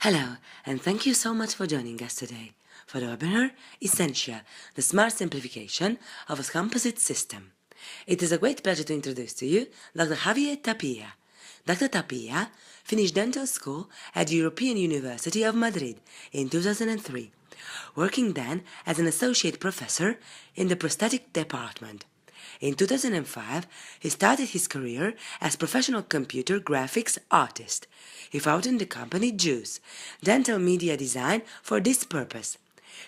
Hello, and thank you so much for joining us today for the webinar Essentia, the smart simplification of a composite system. It is a great pleasure to introduce to you Dr. Javier Tapi. Dr. Tapi finished dental school at the European University of Madrid in 2003, working then as an associate professor in the prosthetic department. In 2005, he started his career as professional computer graphics artist. He founded the company JUICE, Dental Media Design, for this purpose.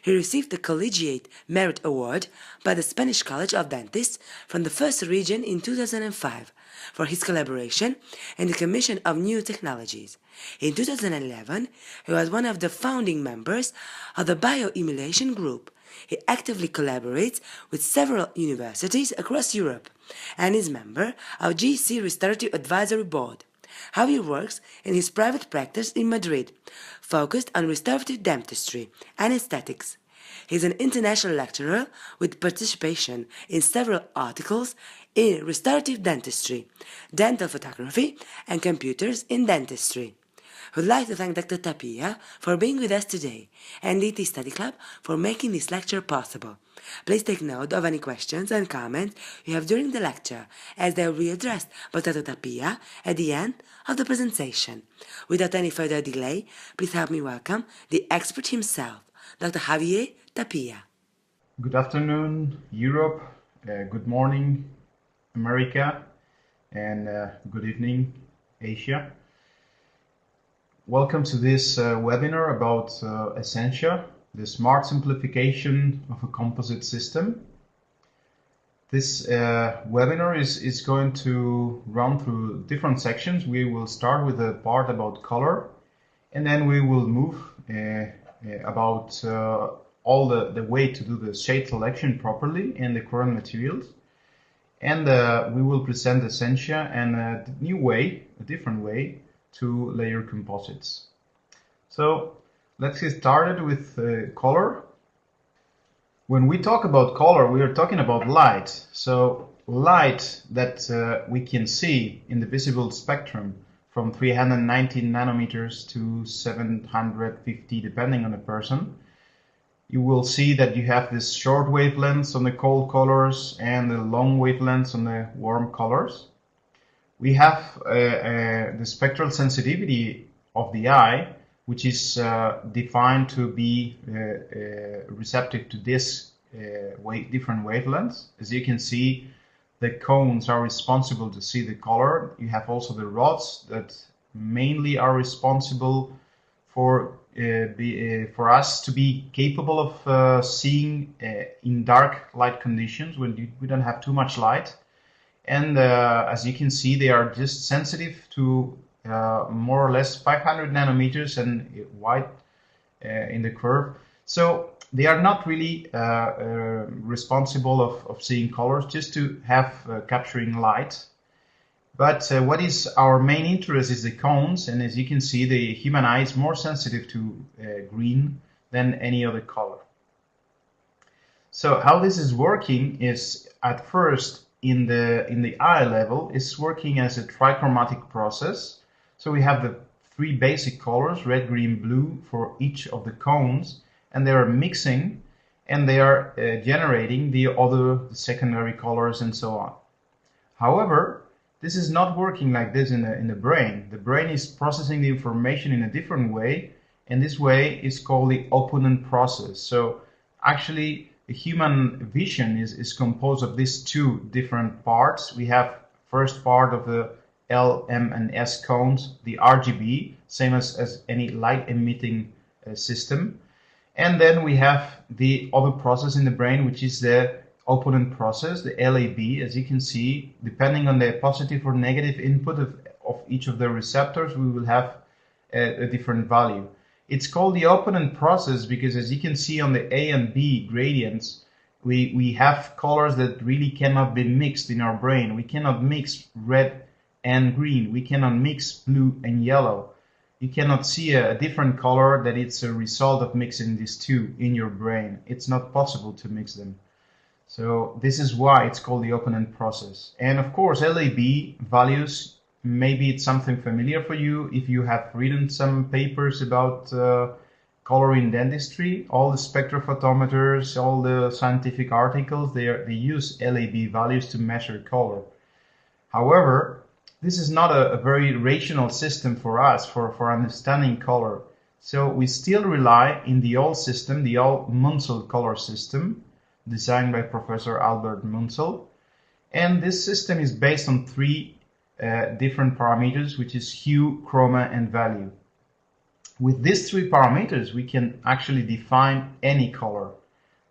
He received the Collegiate Merit Award by the Spanish College of Dentists from the first region in 2005 for his collaboration in the commission of new technologies. In 2011, he was one of the founding members of the bioemulation group. He actively collaborates with several universities across Europe and is member of GC Restorative Advisory Board. How he works in his private practice in Madrid, focused on restorative dentistry and aesthetics. He is an international lecturer with participation in several articles in restorative dentistry, dental photography, and computers in dentistry. I would like to thank Dr. Tapi for being with us today and DT Study Club for making this lecture possible. Please take note of any questions and comments you have during the lecture, as they will be addressed by Dr. Tapi at the end of the presentation. Without any further delay, please help me welcome the expert himself, Dr. Javier Tapi. Good afternoon, Europe. Good morning, America. And good evening, Asia. Welcome to this webinar about Essentia, the smart simplification of a composite system. This webinar is going to run through different sections. We will start with a part about color, and then we will move about all the way to do the shade selection properly and the current materials. And we will present Essentia and a new way, a different way, to layer composites. So let's get started with color. When we talk about color, we are talking about light. So light that we can see in the visible spectrum from 319 nanometers to 750, depending on the person. You will see that you have this short wavelengths on the cold colors and the long wavelengths on the warm colors. We have the spectral sensitivity of the eye, which is defined to be receptive to this different wavelengths. As you can see, the cones are responsible to see the color. You have also the rods that mainly are responsible for us to be capable of seeing in dark light conditions when we don't have too much light. And as you can see, they are just sensitive to more or less 500 nanometers and wide in the curve. So they are not really responsible of seeing colors, just to have capturing light. But what is our main interest is the cones, and as you can see, the human eye is more sensitive to green than any other color. So how this is working is, at first, in the eye level, is working as a trichromatic process. So we have the three basic colors, red, green, blue, for each of the cones, and they are mixing and they are generating the other secondary colors and so on. However, this is not working like this in the brain. The brain is processing the information in a different way, and this way is called the opponent process. So actually, the human vision is composed of these two different parts. We have first part of the L, M, and S cones, the RGB, same as any light emitting system. And then we have the other process in the brain, which is the opponent process, the LAB. As you can see, depending on the positive or negative input of each of the receptors, we will have a different value. It's called the opponent process because, as you can see on the A and B gradients, we have colors that really cannot be mixed in our brain. We cannot mix red and green. We cannot mix blue and yellow. You cannot see a different color that it's a result of mixing these two in your brain. It's not possible to mix them. So this is why it's called the opponent process. And of course, LAB values maybe it's something familiar for you if you have written some papers about color in dentistry. All the spectrophotometers, all the scientific articles, they use LAB values to measure color. However, this is not a very rational system for us for understanding color. So we still rely in the old system, the old Munsell color system, designed by Professor Albert Munsell. And this system is based on three different parameters, which is hue, chroma, and value. With these three parameters, we can actually define any color.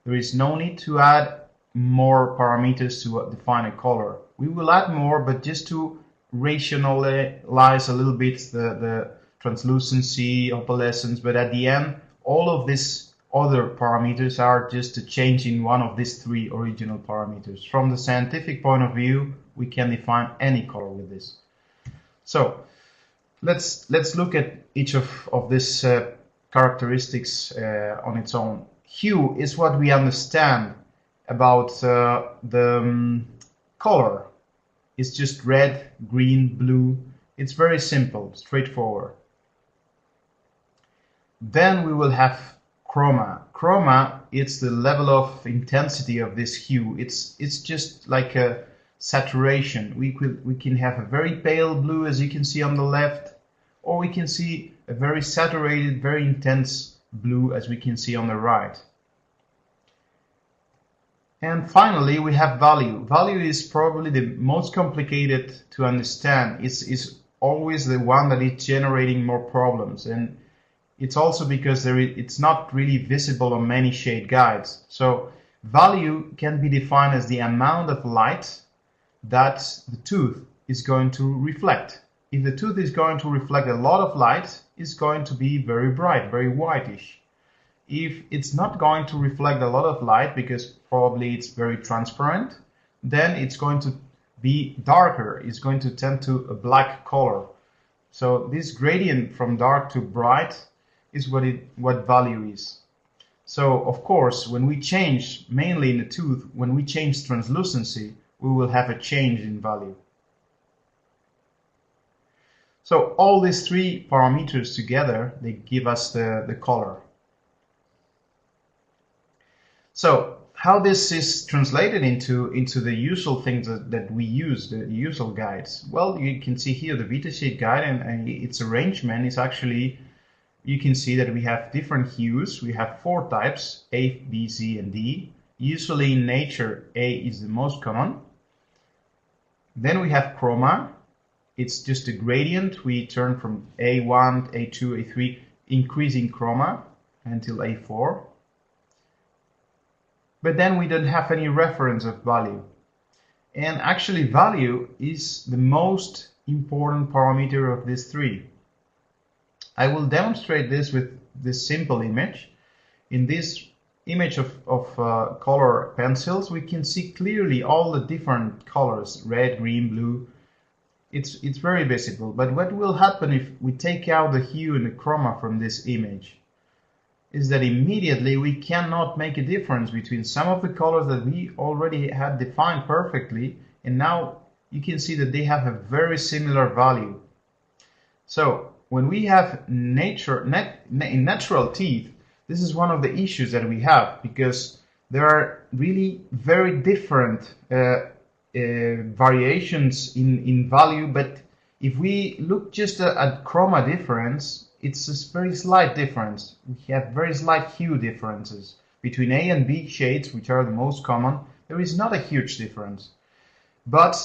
There is no need to add more parameters to define a color. We will add more, but just to rationalize a little bit the translucency, opalescence, but at the end, all of these other parameters are just a change in one of these three original parameters. From the scientific point of view, we can define any color with this. So let's look at each of these characteristics on its own. Hue is what we understand about the color. It's just red, green, blue. It's very simple, straightforward. Then we will have chroma. Chroma is the level of intensity of this hue. It's just like a saturation. We can have a very pale blue, as you can see on the left, or we can see a very saturated, very intense blue, as we can see on the right. And finally, we have value. Value is probably the most complicated to understand. It's always the one that is generating more problems. And it's also because it's not really visible on many shade guides. So value can be defined as the amount of light that the tooth is going to reflect. If the tooth is going to reflect a lot of light, it's going to be very bright, very whitish. If it's not going to reflect a lot of light because probably it's very transparent, then it's going to be darker. It's going to tend to a black color. So this gradient from dark to bright is what value is. So of course, when we change, mainly in the tooth, when we change translucency, we will have a change in value. So all these three parameters together, they give us the color. So how this is translated into the usual things that we use, the usual guides? Well, you can see here the VitaShade guide and its arrangement is actually, you can see that we have different hues. We have 4 types, A, B, C, and D. Usually in nature, A is the most common. Then we have chroma. It's just a gradient. We turn from A1, A2, A3, increasing chroma until A4. But then we don't have any reference of value. And actually value is the most important parameter of these three. I will demonstrate this with this simple image. In this image of color pencils, we can see clearly all the different colors, red, green, blue. It's very visible. But what will happen if we take out the hue and the chroma from this image is that immediately we cannot make a difference between some of the colors that we already had defined perfectly, and now you can see that they have a very similar value. So when we have natural teeth, this is one of the issues that we have, because there are really very different variations in value, but if we look just at chroma difference, it's a very slight difference. We have very slight hue differences. Between A and B shades, which are the most common, there is not a huge difference. But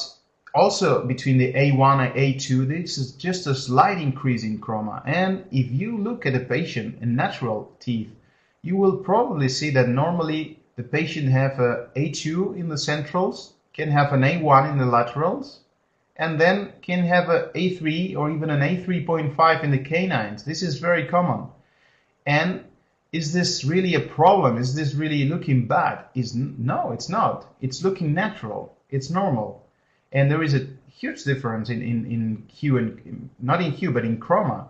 also between the A1 and A2, this is just a slight increase in chroma. And if you look at a patient in natural teeth, you will probably see that normally the patient have a A2 in the centrals, can have an A1 in the laterals, and then can have an A3 or even an A3.5 in the canines. This is very common. And is this really a problem? Is this really looking bad? No, it's not. It's looking natural. It's normal. And there is a huge difference in hue, and not in hue, but in chroma.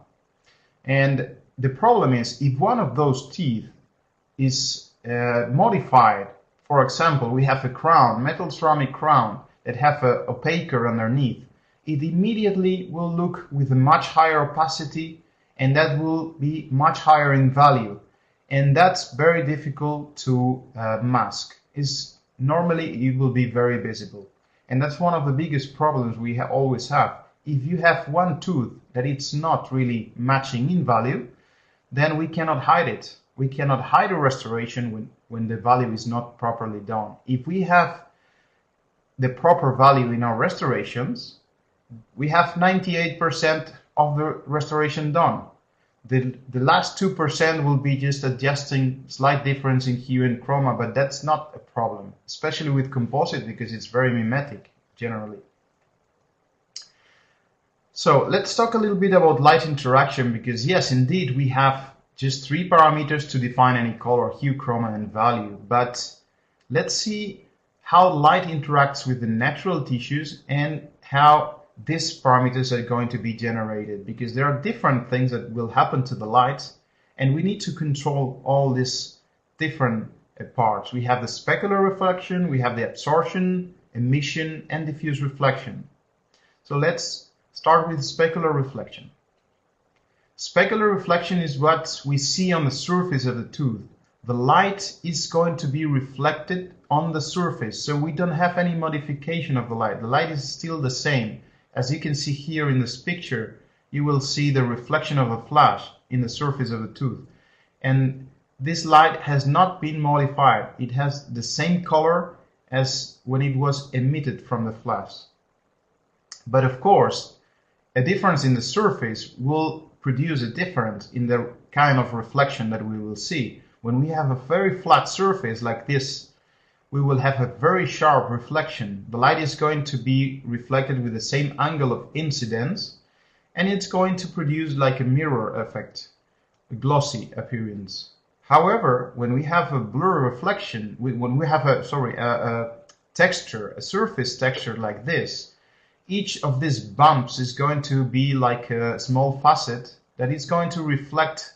And the problem is, if one of those teeth is modified, for example, we have a crown, metal ceramic crown, that have a opaquer underneath. it immediately will look with a much higher opacity, and that will be much higher in value. And that's very difficult to mask. Normally it will be very visible. And that's one of the biggest problems we always have. If you have one tooth that it's not really matching in value, then we cannot hide it. We cannot hide a restoration when the value is not properly done. If we have the proper value in our restorations, we have 98% of the restoration done. The last 2% will be just adjusting slight difference in hue and chroma, but that's not a problem, especially with composite because it's very mimetic generally. So let's talk a little bit about light interaction, because yes, indeed, we have just 3 parameters to define any color, hue, chroma, and value. But let's see how light interacts with the natural tissues and how these parameters are going to be generated, because there are different things that will happen to the light, and we need to control all these different parts. We have the specular reflection, we have the absorption, emission, and diffuse reflection. So let's start with specular reflection. Specular reflection is what we see on the surface of the tooth. The light is going to be reflected on the surface, so we don't have any modification of the light. The light is still the same. As you can see here in this picture, you will see the reflection of a flash in the surface of the tooth. And this light has not been modified. It has the same color as when it was emitted from the flash. But of course, a difference in the surface will produce a difference in the kind of reflection that we will see. When we have a very flat surface like this, we will have a very sharp reflection. The light is going to be reflected with the same angle of incidence, and it's going to produce like a mirror effect, a glossy appearance. However, when we have a blur reflection, when we have a texture, a surface texture like this, each of these bumps is going to be like a small facet that is going to reflect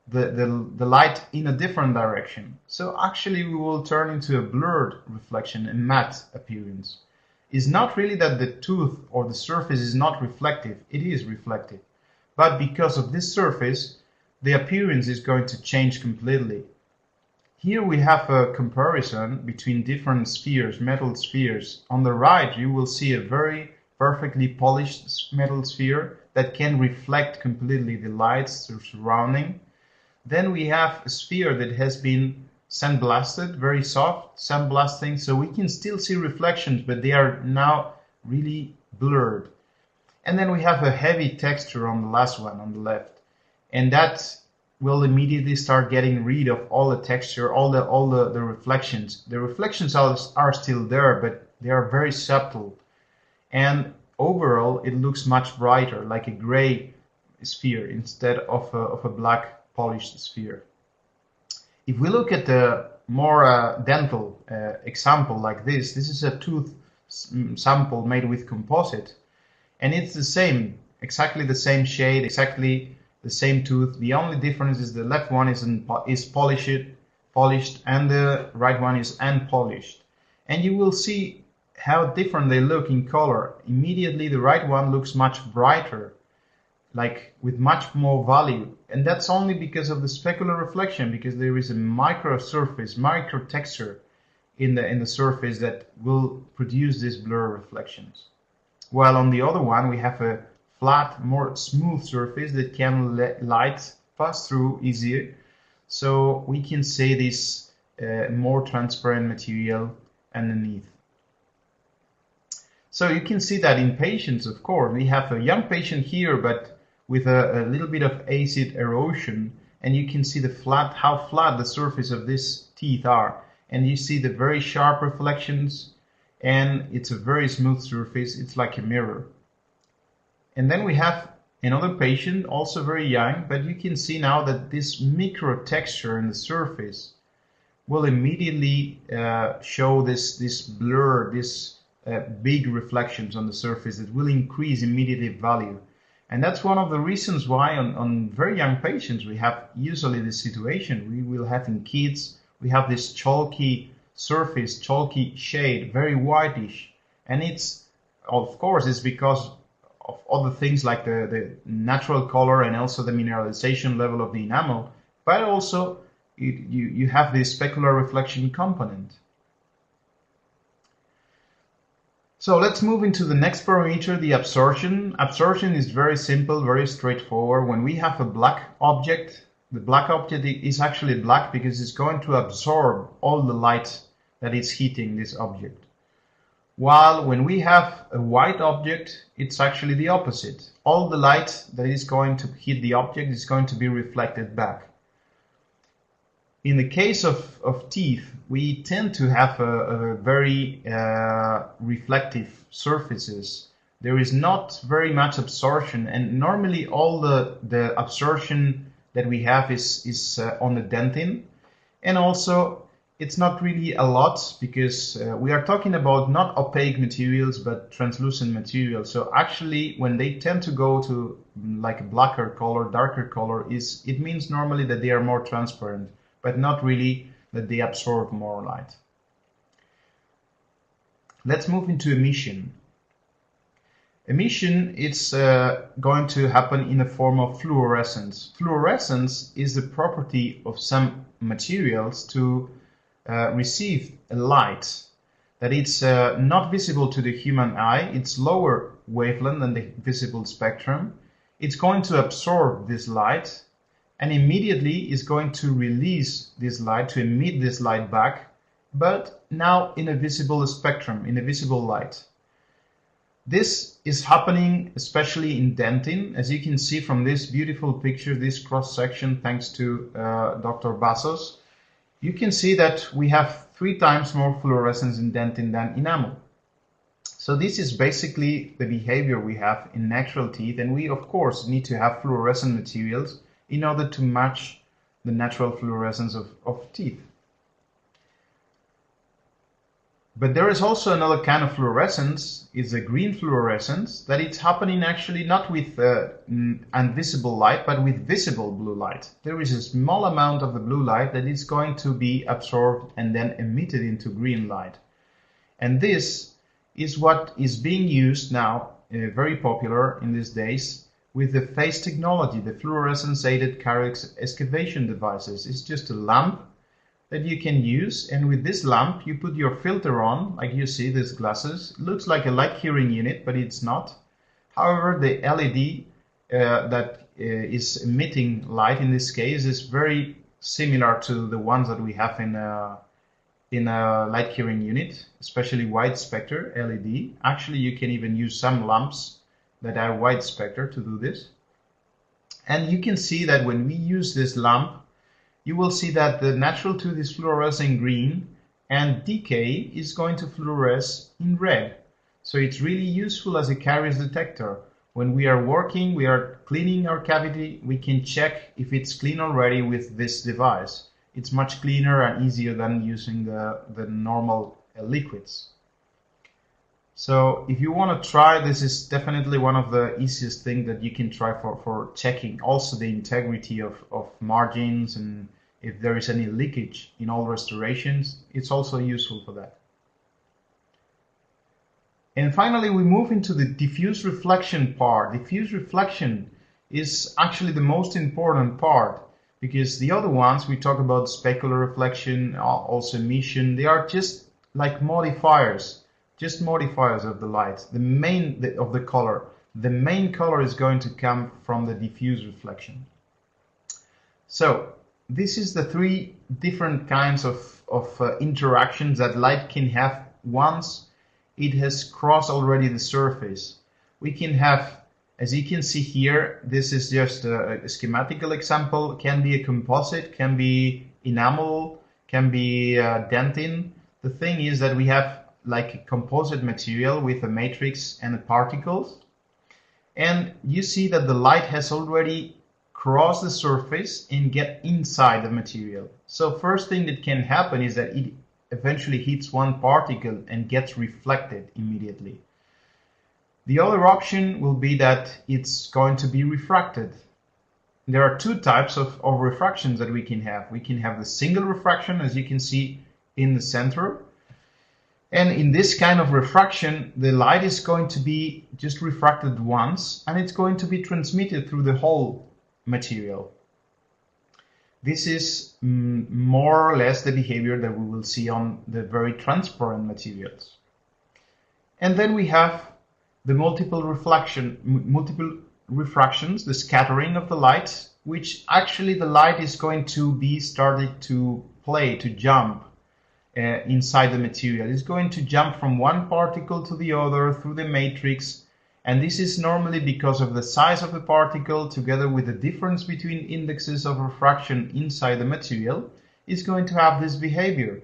the light in a different direction. So actually we will turn into a blurred reflection, a matte appearance. It's not really that the tooth or the surface is not reflective, it is reflective. But because of this surface, the appearance is going to change completely. Here we have a comparison between different spheres, metal spheres. On the right you will see a very perfectly polished metal sphere that can reflect completely the lights surrounding. Then we have a sphere that has been sandblasted, very soft sandblasting, so we can still see reflections, but they are now really blurred. And then we have a heavy texture on the last one, on the left, and that will immediately start getting rid of all the texture, all the reflections. The reflections are still there, but they are very subtle, and overall it looks much brighter, like a gray sphere instead of a black polished sphere. If we look at the more dental example like this is a tooth sample made with composite, and it's the same, exactly the same shade, exactly the same tooth. The only difference is the left one is polished and the right one is unpolished. And you will see how different they look in color. Immediately the right one looks much brighter, like with much more value, and that's only because of the specular reflection, because there is a micro surface, micro texture in the surface that will produce these blur reflections. While on the other one we have a flat, more smooth surface that can let light pass through easier, so we can see this more transparent material underneath. So you can see that in patients, of course, we have a young patient here, but with a little bit of acid erosion, and you can see how flat the surface of these teeth are, and you see the very sharp reflections, and it's a very smooth surface. It's like a mirror. And then we have another patient, also very young, but you can see now that this micro texture in the surface will immediately show this blur, this big reflections on the surface that will increase immediately value. And that's one of the reasons why on very young patients we have usually this situation. We will have in kids, we have this chalky surface, chalky shade, very whitish. And it's, of course, it's because other things like the natural color and also the mineralization level of the enamel, but also you have this specular reflection component. So let's move into the next parameter, the absorption. Absorption is very simple, very straightforward. When we have a black object, the black object is actually black because it's going to absorb all the light that is hitting this object. While when we have a white object, it's actually the opposite. All the light that is going to hit the object is going to be reflected back. In the case of teeth, we tend to have a very reflective surfaces. There is not very much absorption, and normally all the absorption that we have is on the dentin, and also it's not really a lot because we are talking about not opaque materials but translucent materials. So actually when they tend to go to like a blacker color, darker color, it means normally that they are more transparent, but not really that they absorb more light. Let's move into emission. Emission is going to happen in the form of fluorescence. Fluorescence is the property of some materials to receive a light that it's not visible to the human eye. It's lower wavelength than the visible spectrum. It's going to absorb this light and immediately is going to release this light, to emit this light back, but now in a visible spectrum, in a visible light. This is happening especially in dentin. As you can see from this beautiful picture, this cross-section, thanks to Dr. Bassos, you can see that we have 3 times more fluorescence in dentin than enamel. So this is basically the behavior we have in natural teeth, and we of course need to have fluorescent materials in order to match the natural fluorescence of teeth. But there is also another kind of fluorescence, is a green fluorescence, that it's happening actually not with invisible light, but with visible blue light. There is a small amount of the blue light that is going to be absorbed and then emitted into green light. And this is what is being used now, very popular in these days, with the phase technology, the fluorescence-aided caries excavation devices. It's just a lamp that you can use, and with this lamp you put your filter on, like you see these glasses. It looks like a light curing unit, but it's not. However, the LED that is emitting light in this case is very similar to the ones that we have in a light curing unit, especially wide spectrum LED. Actually, you can even use some lamps that are wide spectrum to do this. And you can see that when we use this lamp, you will see that the natural tooth is fluorescing green and decay is going to fluoresce in red. So it's really useful as a caries detector. When we are working, we are cleaning our cavity, we can check if it's clean already with this device. It's much cleaner and easier than using the normal liquids. So if you want to try, this is definitely one of the easiest things that you can try for checking also the integrity of margins, and if there is any leakage in all restorations, it's also useful for that. And finally, we move into the diffuse reflection part. Diffuse reflection is actually the most important part, because the other ones, we talk about specular reflection, also emission, they are just like modifiers. Just modifiers of the light, of the color. The main color is going to come from the diffuse reflection. So this is the 3 different kinds of interactions that light can have once it has crossed already the surface. We can have, as you can see here, this is just a schematical example, can be a composite, can be enamel, can be dentin. The thing is that we have like a composite material with a matrix and the particles. And you see that the light has already crossed the surface and get inside the material. So first thing that can happen is that it eventually hits one particle and gets reflected immediately. The other option will be that it's going to be refracted. There are 2 types of refractions that we can have. We can have the single refraction, as you can see in the center, And in this kind of refraction, the light is going to be just refracted once, and it's going to be transmitted through the whole material. This is more or less the behavior that we will see on the very transparent materials. And then we have the multiple refractions, the scattering of the light, which actually the light is going to be started to play, to jump inside the material. It's going to jump from one particle to the other through the matrix, and this is normally because of the size of the particle together with the difference between indexes of refraction inside the material is going to have this behavior,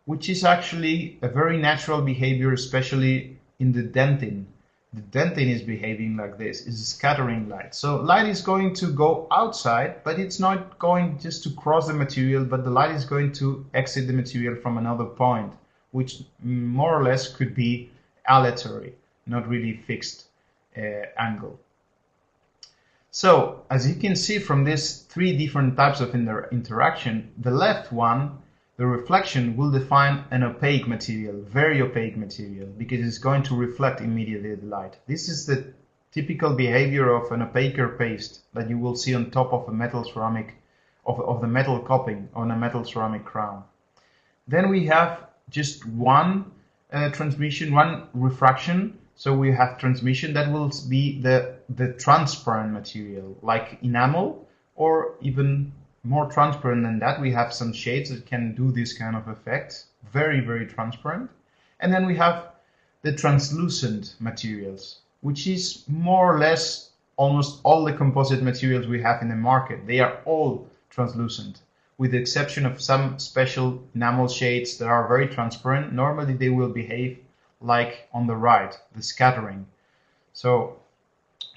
which is actually a very natural behavior, especially in the dentin. The dentin is behaving like this, is scattering light. So light is going to go outside, but it's not going just to cross the material, but the light is going to exit the material from another point, which more or less could be aleatory, not really fixed angle. So as you can see from these three different types of interaction, the left one, the reflection, will define an opaque material, very opaque material, because it's going to reflect immediately the light. This is the typical behavior of an opaquer paste that you will see on top of a metal ceramic, of the metal cupping on a metal ceramic crown. Then we have just one transmission, one refraction. So we have transmission that will be the transparent material, like enamel, or even more transparent than that. We have some shades that can do this kind of effect, very, very transparent. And then we have the translucent materials, which is more or less almost all the composite materials we have in the market. They are all translucent, with the exception of some special enamel shades that are very transparent. Normally they will behave like on the right, the scattering. So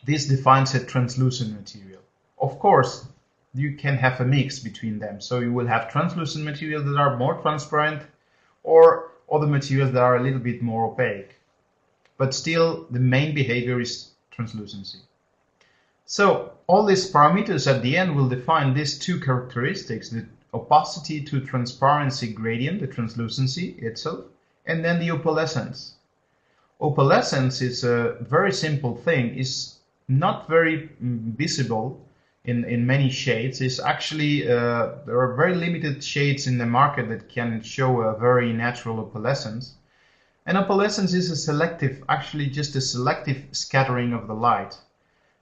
this defines a translucent material. Of course, you can have a mix between them. So you will have translucent materials that are more transparent, or other materials that are a little bit more opaque. But still, the main behavior is translucency. So all these parameters at the end will define these two characteristics, the opacity to transparency gradient, the translucency itself, and then the opalescence. Opalescence is a very simple thing. It's not very visible in many shades. It's actually, there are very limited shades in the market that can show a very natural opalescence. And opalescence is a selective, actually just a selective scattering of the light.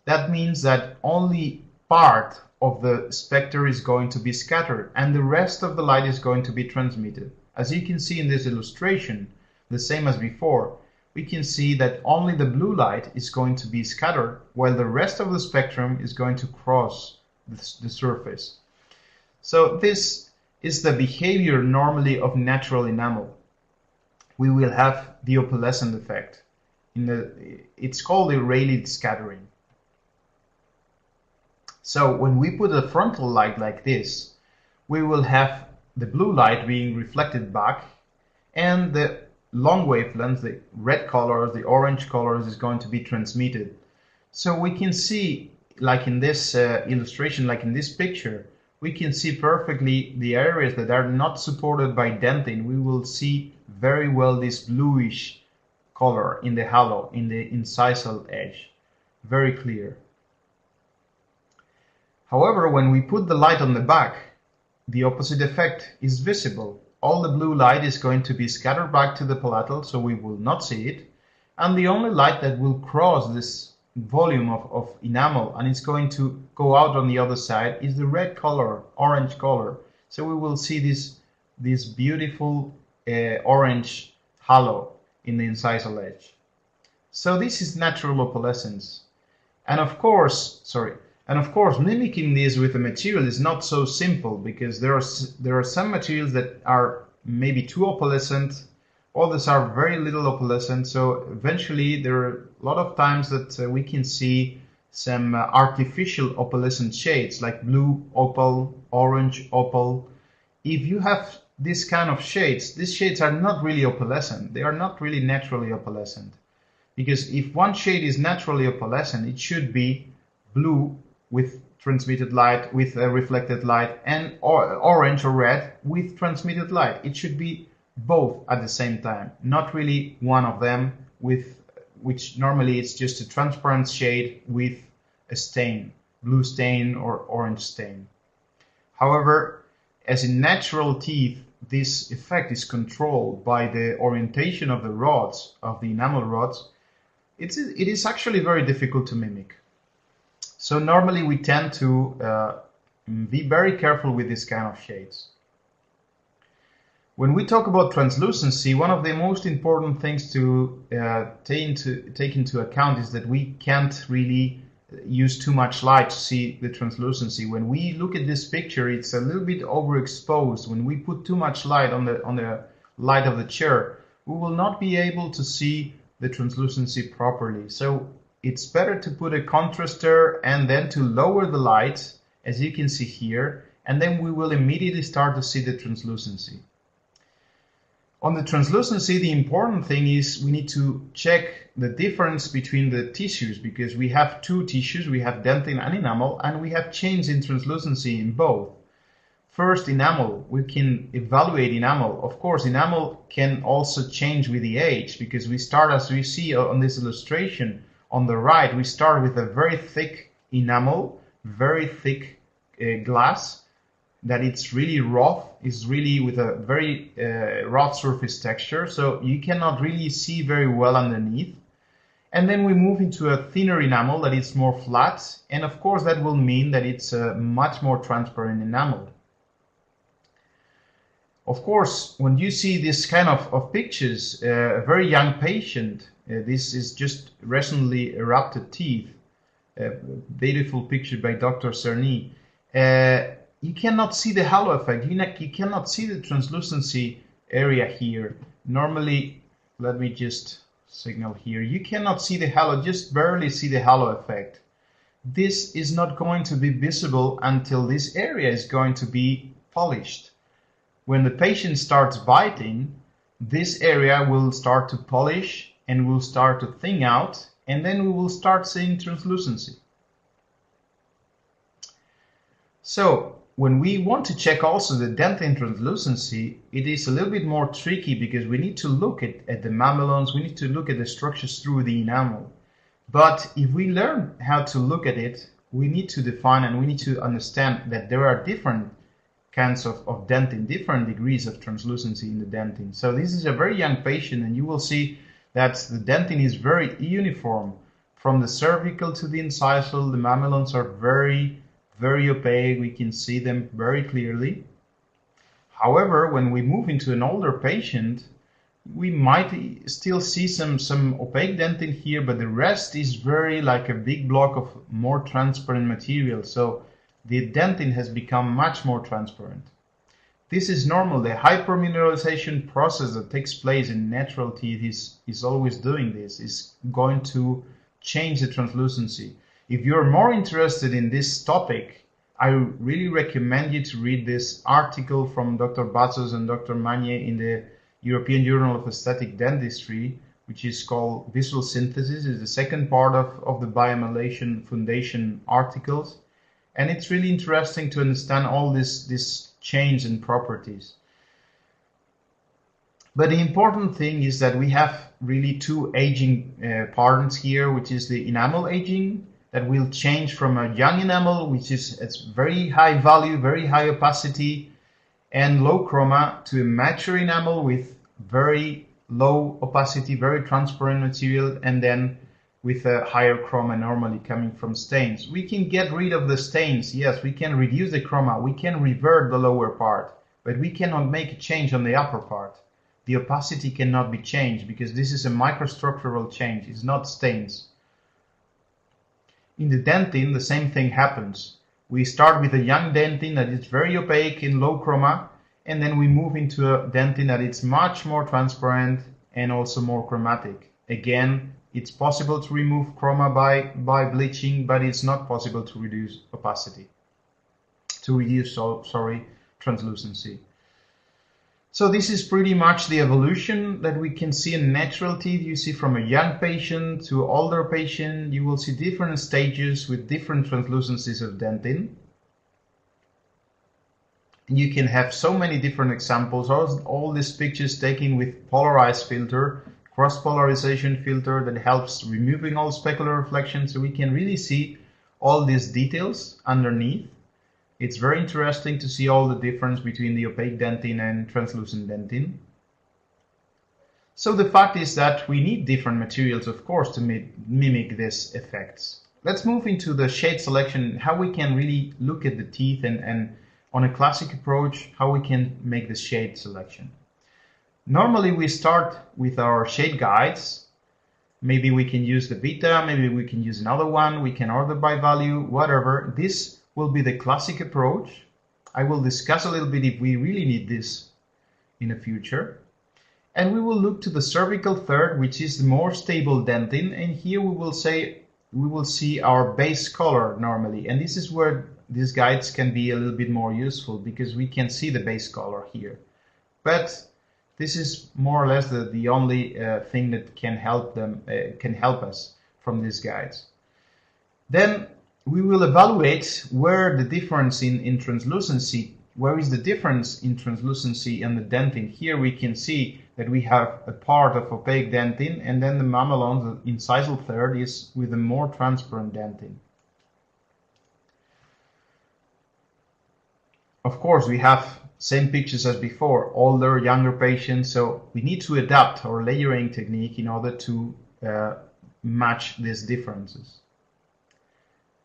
That means that only part of the spectrum is going to be scattered and the rest of the light is going to be transmitted. As you can see in this illustration, the same as before, we can see that only the blue light is going to be scattered while the rest of the spectrum is going to cross the surface. So this is the behavior normally of natural enamel. We will have the opalescent effect. It's called the Rayleigh scattering. So when we put a frontal light like this, we will have the blue light being reflected back, and the long wavelengths, the red colors, the orange colors, is going to be transmitted. So we can see, like in this illustration, like in this picture, we can see perfectly the areas that are not supported by dentin. We will see very well this bluish color in the halo, in the incisal edge, very clear. However, when we put the light on the back, the opposite effect is visible. All the blue light is going to be scattered back to the palatal, so we will not see it. And the only light that will cross this volume of enamel and it's going to go out on the other side is the red color, orange color. So we will see this beautiful orange halo in the incisal edge. So this is natural opalescence. And of course, mimicking this with a material is not so simple, because there are some materials that are maybe too opalescent, others are very little opalescent. So eventually there are a lot of times that we can see some artificial opalescent shades like blue opal, orange opal. If you have this kind of shades, these shades are not really opalescent. They are not really naturally opalescent, because if one shade is naturally opalescent, it should be blue with transmitted light, with reflected light, and orange or red with transmitted light. It should be both at the same time, not really one of them, with which normally it's just a transparent shade with a stain, blue stain or orange stain. However, as in natural teeth, this effect is controlled by the orientation of the rods, of the enamel rods. It is actually very difficult to mimic. So normally we tend to be very careful with this kind of shades. When we talk about translucency, one of the most important things to take into account is that we can't really use too much light to see the translucency. When we look at this picture, it's a little bit overexposed. When we put too much light on the light of the chair, we will not be able to see the translucency properly. So it's better to put a contraster and then to lower the light, as you can see here, and then we will immediately start to see the translucency. On the translucency, the important thing is we need to check the difference between the tissues, because we have two tissues, we have dentin and enamel, and we have change in translucency in both. First, enamel, we can evaluate enamel. Of course, enamel can also change with the age, because we start, as we see on this illustration on the right, we start with a very thick enamel, very thick glass, that it's really rough, is really with a very rough surface texture, so you cannot really see very well underneath. And then we move into a thinner enamel that is more flat, and of course that will mean that it's a much more transparent enamel. Of course, when you see this kind of pictures, a very young patient, this is just recently erupted teeth, a beautiful picture by Dr. Cerny, you cannot see the halo effect. You cannot see the translucency area here. Normally, let me just signal here. You cannot see the halo, just barely see the halo effect. This is not going to be visible until this area is going to be polished. When the patient starts biting, this area will start to polish and will start to thin out, and then we will start seeing translucency. So, when we want to check also the dentin translucency, it is a little bit more tricky, because we need to look at the mamelons, we need to look at the structures through the enamel. But if we learn how to look at it, we need to define and we need to understand that there are different kinds of dentin, different degrees of translucency in the dentin. So this is a very young patient, and you will see that the dentin is very uniform. From the cervical to the incisal, the mamelons are very opaque, we can see them very clearly. However, when we move into an older patient, we might still see some opaque dentin here, but the rest is very like a big block of more transparent material. So the dentin has become much more transparent. This is normal. The hypermineralization process that takes place in natural teeth is always doing this, is going to change the translucency. If you're more interested in this topic, I really recommend you to read this article from Dr. Bazos and Dr. Magne in the European Journal of Aesthetic Dentistry, which is called Visual Synthesis. It's the second part of the Biomodulation Foundation articles. And it's really interesting to understand all this change in properties. But the important thing is that we have really two aging patterns here, which is the enamel aging, that will change from a young enamel, which is it's very high value, very high opacity and low chroma, to a mature enamel with very low opacity, very transparent material, and then with a higher chroma normally coming from stains. We can get rid of the stains, yes, we can reduce the chroma, we can revert the lower part, but we cannot make a change on the upper part. The opacity cannot be changed because this is a microstructural change, it's not stains. In the dentin, the same thing happens. We start with a young dentin that is very opaque in low chroma, and then we move into a dentin that is much more transparent and also more chromatic. Again, it's possible to remove chroma by bleaching, but it's not possible to reduce opacity, translucency. So this is pretty much the evolution that we can see in natural teeth. You see from a young patient to older patient, you will see different stages with different translucencies of dentin. You can have so many different examples, all these pictures taken with polarized filter, cross-polarization filter that helps removing all specular reflections, so we can really see all these details underneath. It's very interesting to see all the difference between the opaque dentin and translucent dentin. So the fact is that we need different materials, of course, to mimic these effects. Let's move into the shade selection, how we can really look at the teeth and on a classic approach, how we can make the shade selection. Normally we start with our shade guides. Maybe we can use the beta, maybe we can use another one, we can order by value, whatever. This will be the classic approach. I will discuss a little bit if we really need this in the future. And we will look to the cervical third, which is the more stable dentin, and here we will see our base color normally, and this is where these guides can be a little bit more useful because we can see the base color here. But this is more or less the only thing that can help us from these guides. Then we will evaluate where the difference in translucency. Where is the difference in translucency and the dentin? Here we can see that we have a part of opaque dentin, and then the mamelon, the incisal third, is with a more transparent dentin. Of course, we have same pictures as before, older, younger patients, so we need to adapt our layering technique in order to match these differences.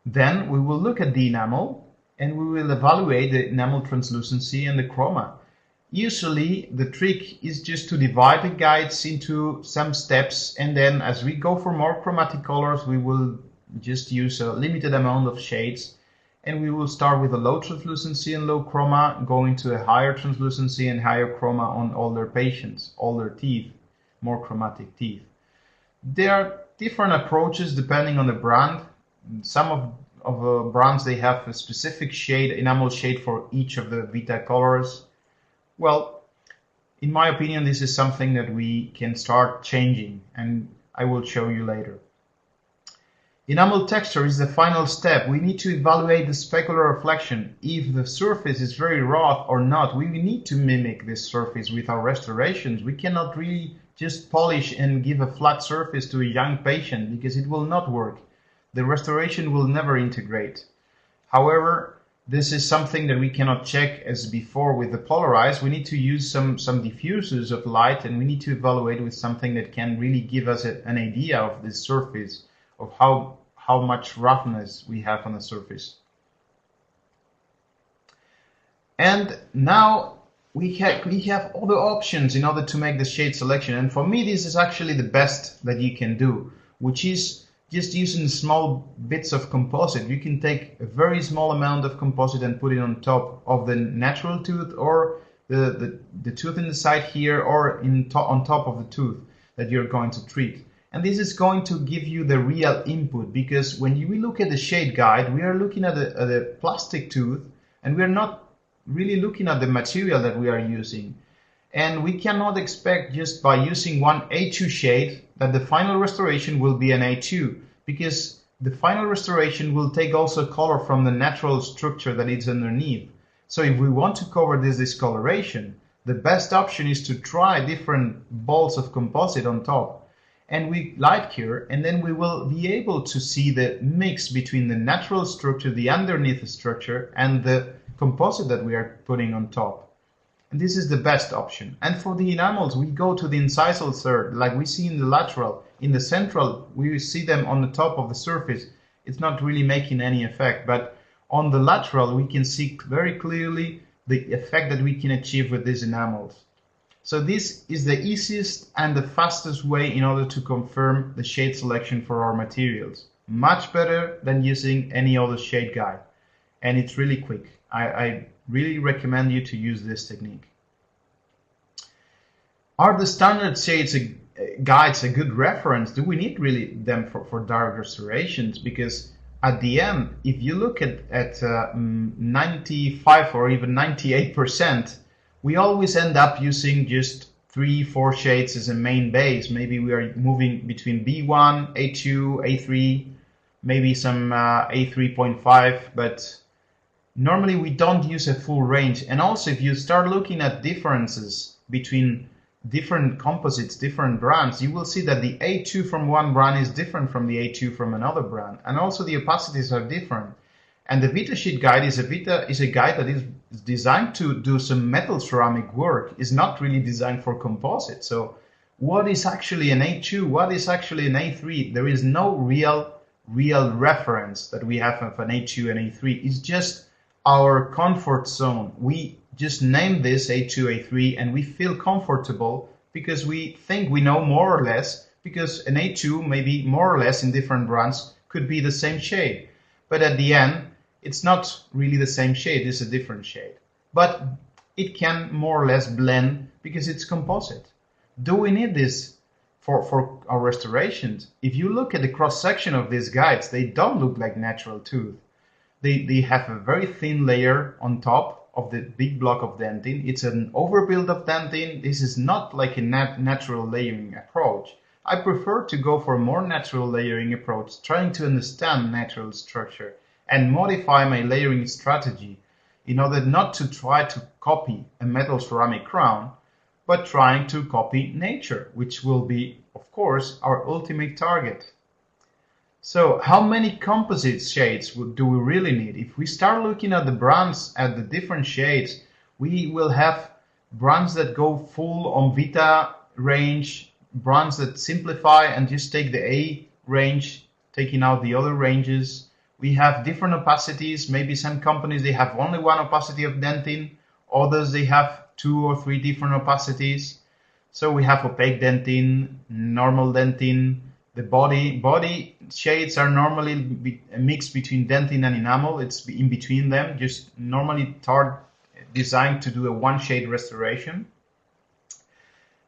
Then we will look at the enamel, and we will evaluate the enamel translucency and the chroma. Usually the trick is just to divide the guides into some steps, and then as we go for more chromatic colors, we will just use a limited amount of shades, and we will start with a low translucency and low chroma, going to a higher translucency and higher chroma on older patients, older teeth, more chromatic teeth. There are different approaches depending on the brand. Some of the brands, they have a specific shade, enamel shade for each of the Vita colors. Well, in my opinion, this is something that we can start changing, and I will show you later. Enamel texture is the final step. We need to evaluate the specular reflection. If the surface is very rough or not, we need to mimic this surface with our restorations. We cannot really just polish and give a flat surface to a young patient because it will not work. The restoration will never integrate. However, this is something that we cannot check as before with the polarized. We need to use some diffusers of light, and we need to evaluate with something that can really give us an idea of this surface, of how much roughness we have on the surface. And now we have other options in order to make the shade selection, and for me this is actually the best that you can do, which is just using small bits of composite. You can take a very small amount of composite and put it on top of the natural tooth, or the tooth in the side here, or on top of the tooth that you're going to treat. And this is going to give you the real input, because when we look at the shade guide, we are looking at a plastic tooth, and we are not really looking at the material that we are using. And we cannot expect just by using one A2 shade that the final restoration will be an A2, because the final restoration will take also color from the natural structure that is underneath. So if we want to cover this discoloration, the best option is to try different balls of composite on top. And we light cure, and then we will be able to see the mix between the natural structure, the underneath structure, and the composite that we are putting on top. And this is the best option. And for the enamels, we go to the incisal third, like we see in the lateral. In the central, we see them on the top of the surface. It's not really making any effect, but on the lateral, we can see very clearly the effect that we can achieve with these enamels. So this is the easiest and the fastest way in order to confirm the shade selection for our materials. Much better than using any other shade guide. And it's really quick. I really recommend you to use this technique. Are the standard shades guides a good reference? Do we need really them for dark restorations? Because at the end, if you look at 95 or even 98%, we always end up using just 3-4 shades as a main base. Maybe we are moving between B1, A2, A3, maybe some A3.5, but Normally we don't use a full range. And also if you start looking at differences between different composites, different brands, you will see that the A2 from one brand is different from the A2 from another brand. And also the opacities are different. And the VitaSheet guide is a guide that is designed to do some metal ceramic work. It's not really designed for composite. So what is actually an A2? What is actually an A3? There is no real reference that we have of an A2 and A3. It's just our comfort zone. We just name this A2, A3, and we feel comfortable because we think we know more or less, because an A2 maybe more or less in different brands could be the same shade. But at the end, it's not really the same shade, it's a different shade. But it can more or less blend because it's composite. Do we need this for our restorations? If you look at the cross-section of these guides, they don't look like natural tooth. They have a very thin layer on top of the big block of dentin. It's an overbuild of dentin. This is not like a natural layering approach. I prefer to go for a more natural layering approach, trying to understand natural structure and modify my layering strategy in order not to try to copy a metal ceramic crown, but trying to copy nature, which will be, of course, our ultimate target. So how many composite shades do we really need? If we start looking at the brands, at the different shades, we will have brands that go full on Vita range, brands that simplify and just take the A range, taking out the other ranges. We have different opacities. Maybe some companies, they have only one opacity of dentin. Others, they have 2 or 3 different opacities. So we have opaque dentin, normal dentin. The body shades are normally a mix between dentin and enamel. It's in between them, just normally designed to do a one shade restoration.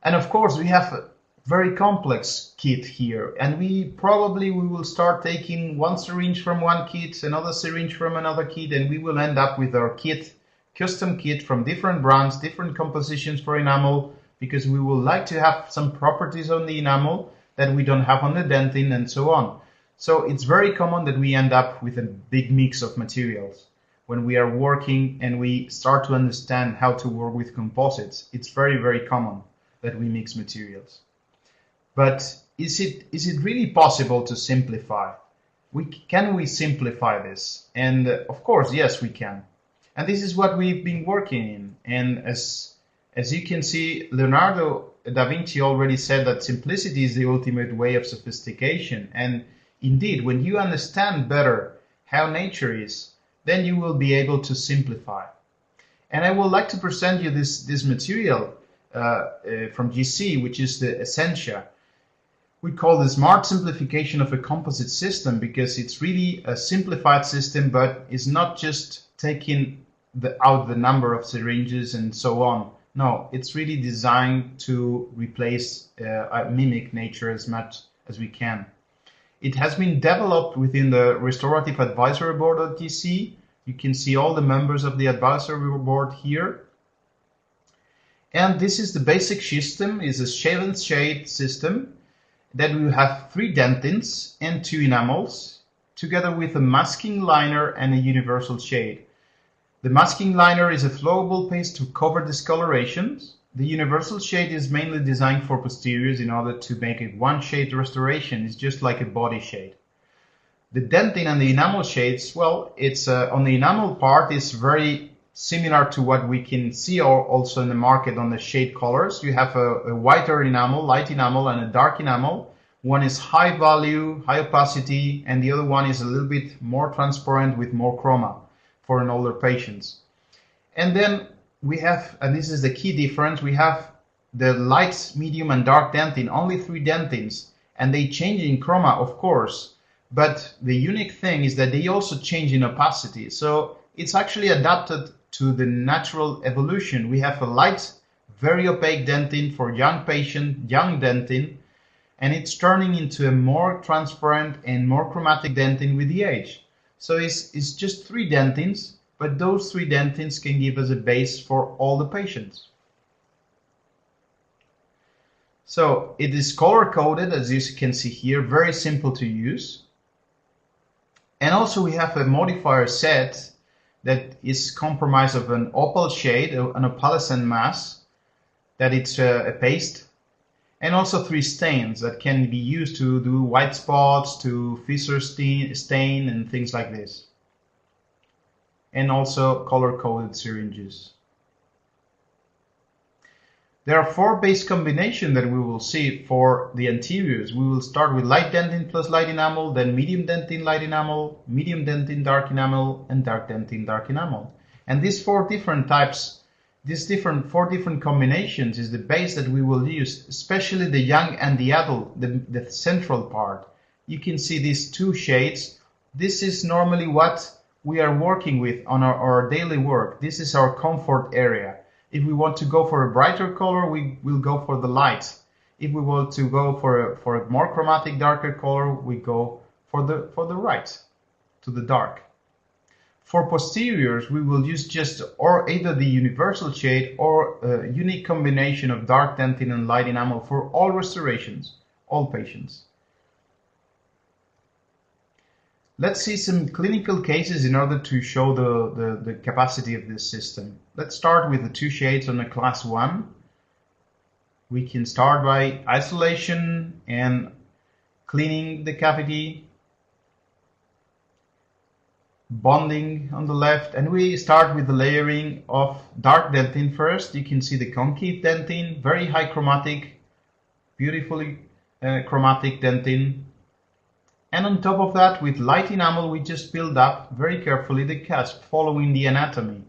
And of course, we have a very complex kit here, and we will start taking one syringe from one kit, another syringe from another kit, and we will end up with our kit, custom kit from different brands, different compositions for enamel, because we would like to have some properties on the enamel that we don't have on the dentin and so on. So it's very common that we end up with a big mix of materials. When we are working and we start to understand how to work with composites, it's very, very common that we mix materials. But is it really possible to simplify? Can we simplify this? And of course, yes, we can. And this is what we've been working in. And as you can see, Leonardo da Vinci already said that simplicity is the ultimate way of sophistication. And indeed, when you understand better how nature is, then you will be able to simplify. And I would like to present you this material from GC, which is the Essentia. We call this smart simplification of a composite system because it's really a simplified system, but it's not just taking out the number of syringes and so on. No, it's really designed to replace, mimic nature as much as we can. It has been developed within the Restorative Advisory Board at GC. You can see all the members of the advisory board here. And this is the basic system. It's a shade and shade system that will have 3 dentins and 2 enamels, together with a masking liner and a universal shade. The masking liner is a flowable paste to cover discolorations. The universal shade is mainly designed for posteriors in order to make a one-shade restoration. It's just like a body shade. The dentin and the enamel shades, well, it's on the enamel part is very similar to what we can see also in the market on the shade colors. You have a whiter enamel, light enamel, and a dark enamel. One is high value, high opacity, and the other one is a little bit more transparent with more chroma for an older patients. And then we have, and this is the key difference, we have the light, medium, and dark dentin, only 3 dentins, and they change in chroma, of course, but the unique thing is that they also change in opacity. So it's actually adapted to the natural evolution. We have a light, very opaque dentin for young patient, young dentin, and it's turning into a more transparent and more chromatic dentin with the age. So it's just 3 dentins, but those 3 dentins can give us a base for all the patients. So it is color coded, as you can see here, very simple to use. And also we have a modifier set that is comprised of an opal shade, an opalescent mass, that it's a paste, and also 3 stains that can be used to do white spots, to fissure stain and things like this. And also color-coded syringes. There are 4 base combinations that we will see for the anteriors. We will start with light dentin plus light enamel, then medium dentin light enamel, medium dentin dark enamel, and dark dentin dark enamel. And these 4 different types, these 4 different combinations is the base that we will use, especially the young and the adult, the central part. You can see these 2 shades. This is normally what we are working with on our daily work. This is our comfort area. If we want to go for a brighter color, we will go for the light. If we want to go for a more chromatic, darker color, we go for the right, to the dark. For posteriors, we will use just either the universal shade or a unique combination of dark dentin and light enamel for all restorations, all patients. Let's see some clinical cases in order to show the capacity of this system. Let's start with the 2 shades on a class 1. We can start by isolation and cleaning the cavity, bonding on the left, and we start with the layering of dark dentin first. You can see the concave dentin, very high chromatic, beautifully chromatic dentin. And on top of that, with light enamel, we just build up very carefully the cusp, following the anatomy.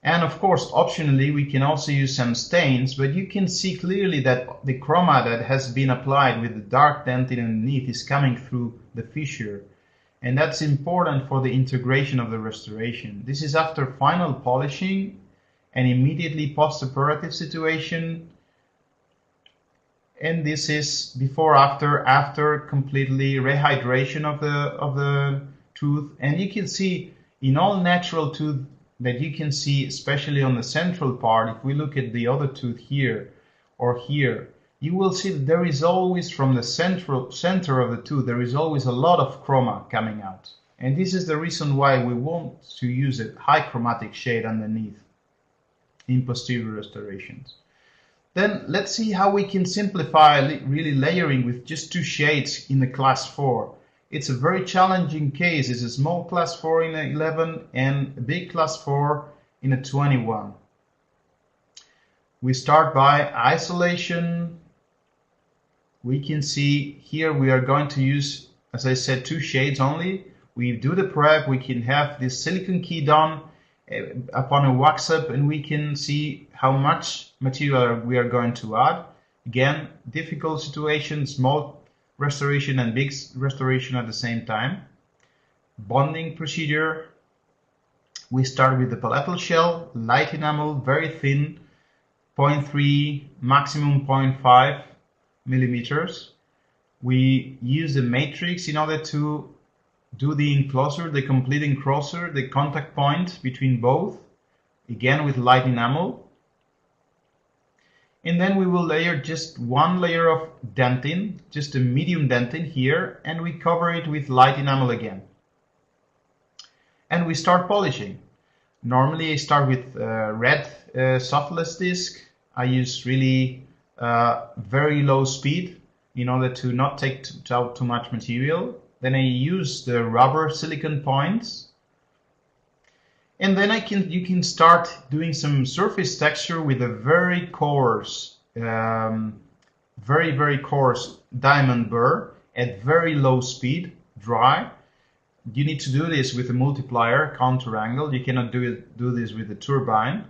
And of course, optionally, we can also use some stains, but you can see clearly that the chroma that has been applied with the dark dentin underneath is coming through the fissure. And that's important for the integration of the restoration. This is after final polishing and immediately post-operative situation. And this is before, after completely rehydration of the tooth. And you can see in all natural tooth that you can see, especially on the central part, if we look at the other tooth here or here, you will see that there is always from the center of the tooth, there is always a lot of chroma coming out. And this is the reason why we want to use a high chromatic shade underneath in posterior restorations. Then let's see how we can simplify really layering with just 2 shades in the class 4. It's a very challenging case. It's a small class 4 in a 11 and a big class 4 in a 21. We start by isolation. We can see here we are going to use, as I said, 2 shades only. We do the prep, we can have this silicone key done upon a wax up, and we can see how much material we are going to add. Again, difficult situation, small restoration and big restoration at the same time. Bonding procedure. We start with the palatal shell, light enamel, very thin, 0.3, maximum 0.5 millimeters. We use the matrix in order to do the enclosure, the complete enclosure, the contact point between both, again with light enamel. And then we will layer just 1 layer of dentin, just a medium dentin here, and we cover it with light enamel again. And we start polishing. Normally I start with red softless disc. I use really very low speed in order to not take out too much material. Then I use the rubber silicone points. And then you can start doing some surface texture with a very coarse, very coarse diamond burr at very low speed, dry. You need to do this with a multiplier, counter angle. You cannot do this with a turbine.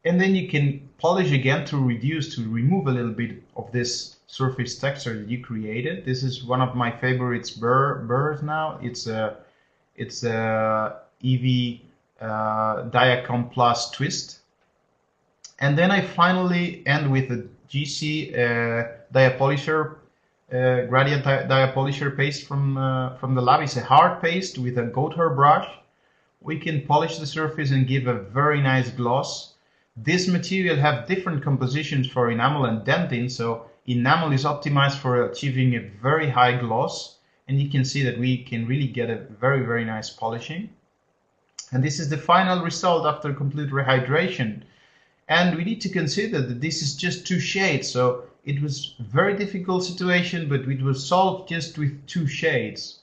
And then you can polish again to remove a little bit of this surface texture that you created. This is one of my favorites burrs now. It's a EV Diacom Plus twist. And then I finally end with a GC diapolisher, gradient diapolisher paste from the lab. It's a hard paste with a goat hair brush. We can polish the surface and give a very nice gloss. This material have different compositions for enamel and dentin, so enamel is optimized for achieving a very high gloss, and you can see that we can really get a very nice polishing. And this is the final result after complete rehydration. And we need to consider that this is just 2 shades, so it was a very difficult situation, but it was solved just with 2 shades,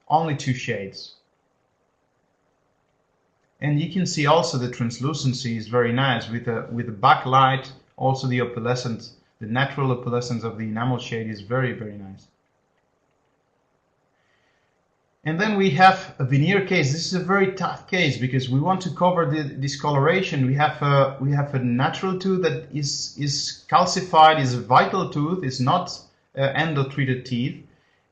only 2 shades. And you can see also the translucency is very nice with the backlight. Also the opalescence, the natural opalescence of the enamel shade is very, very nice. And then we have a veneer case. This is a very tough case because we want to cover the discoloration. We have a natural tooth that is calcified, is a vital tooth, is not endo-treated teeth,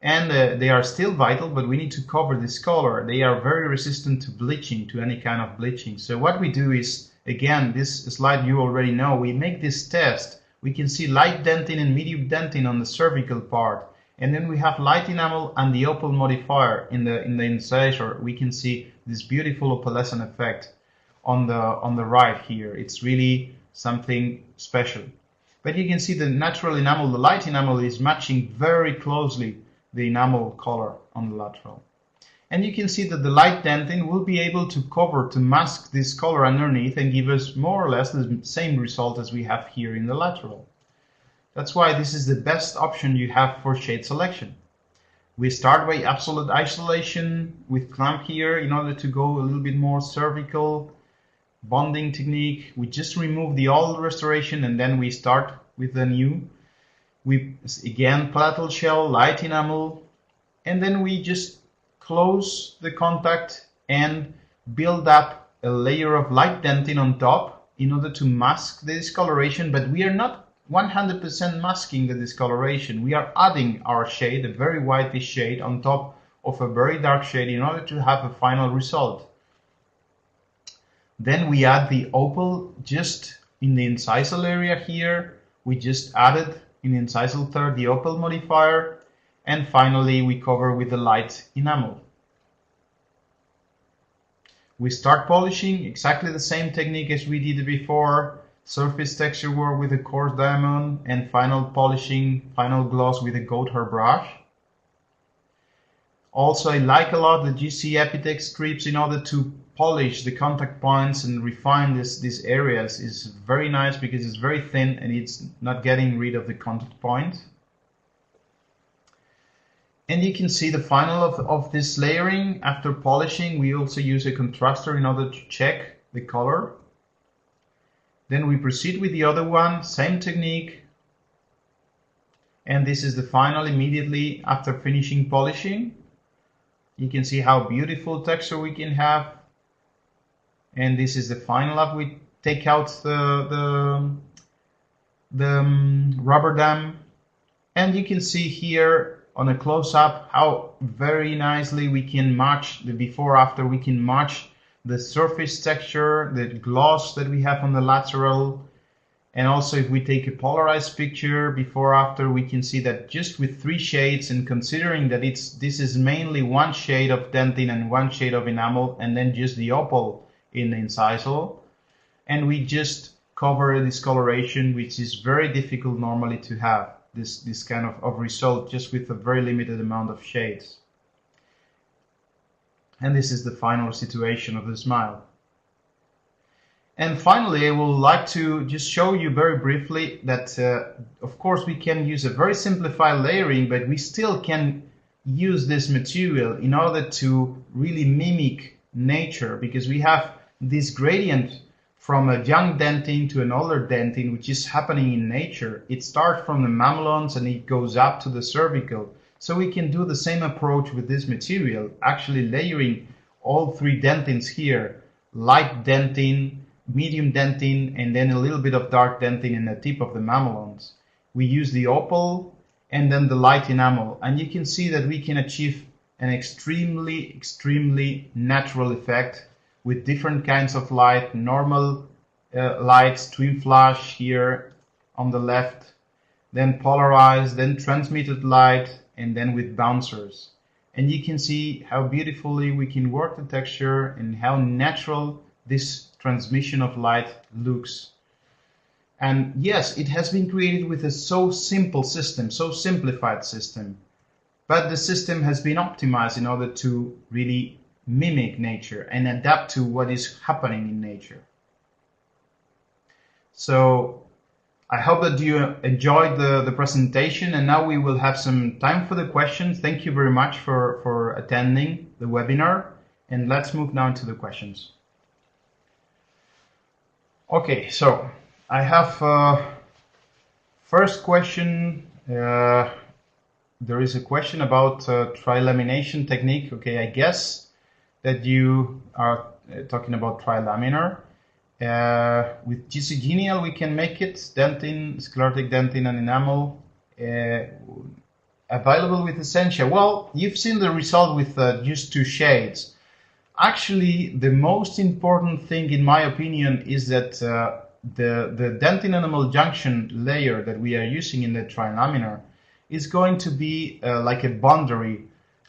and they are still vital, but we need to cover this color. They are very resistant to bleaching, to any kind of bleaching. So what we do is, again, this slide you already know, we make this test. We can see light dentin and medium dentin on the cervical part. And then we have light enamel and the opal modifier in the incisor. We can see this beautiful opalescent effect on the right here. It's really something special. But you can see the natural enamel, the light enamel, is matching very closely the enamel color on the lateral. And you can see that the light dentin will be able to cover, to mask this color underneath and give us more or less the same result as we have here in the lateral. That's why this is the best option you have for shade selection. We start by absolute isolation with clamp here in order to go a little bit more cervical bonding technique. We just remove the old restoration and then we start with the new. We again palatal shell, light enamel, and then we just close the contact and build up a layer of light dentin on top in order to mask the discoloration, but we are not 100% masking the discoloration. We are adding our shade, a very whitish shade, on top of a very dark shade in order to have a final result. Then we add the opal just in the incisal area here. We just added in the incisal third the opal modifier, and finally we cover with the light enamel. We start polishing, exactly the same technique as we did before. Surface texture work with a coarse diamond, and final polishing, final gloss with a goat hair brush. Also, I like a lot the GC Epitex strips in order to polish the contact points and refine these areas. Is very nice because it's very thin and it's not getting rid of the contact point. And you can see the final of this layering. After polishing, we also use a contraster in order to check the color. Then we proceed with the other one, same technique. And this is the final immediately after finishing polishing. You can see how beautiful texture we can have. And this is the final up. We take out the rubber dam. And you can see here on a close-up how very nicely we can match the before after. We can match the surface texture, the gloss that we have on the lateral. And also if we take a polarized picture before after, we can see that just with 3 shades, and considering that this is mainly 1 shade of dentin and 1 shade of enamel, and then just the opal in the incisal, and we just cover a discoloration, which is very difficult normally to have this kind of result just with a very limited amount of shades. And this is the final situation of the smile. And finally, I would like to just show you very briefly that, of course, we can use a very simplified layering, but we still can use this material in order to really mimic nature, because we have this gradient from a young dentin to an older dentin, which is happening in nature. It starts from the mamelons and it goes up to the cervical. So we can do the same approach with this material, actually layering all 3 dentins here, light dentin, medium dentin, and then a little bit of dark dentin in the tip of the mamelons. We use the opal and then the light enamel, and you can see that we can achieve an extremely natural effect with different kinds of light, normal lights, twin flash here on the left, then polarized, then transmitted light, and then with bouncers. And you can see how beautifully we can work the texture and how natural this transmission of light looks. And yes, it has been created with a so simple system, so simplified system, but the system has been optimized in order to really mimic nature and adapt to what is happening in nature. So I hope that you enjoyed the presentation, and now we will have some time for the questions. Thank you very much for attending the webinar, and let's move now to the questions. Okay, so I have first question. There is a question about trilamination technique. Okay, I guess that you are talking about trilaminar. With GC Genial we can make it, dentin, sclerotic dentin and enamel, available with Essentia. Well, you've seen the result with just 2 shades. Actually, the most important thing in my opinion is that the dentin enamel junction layer that we are using in the trilaminar is going to be like a boundary.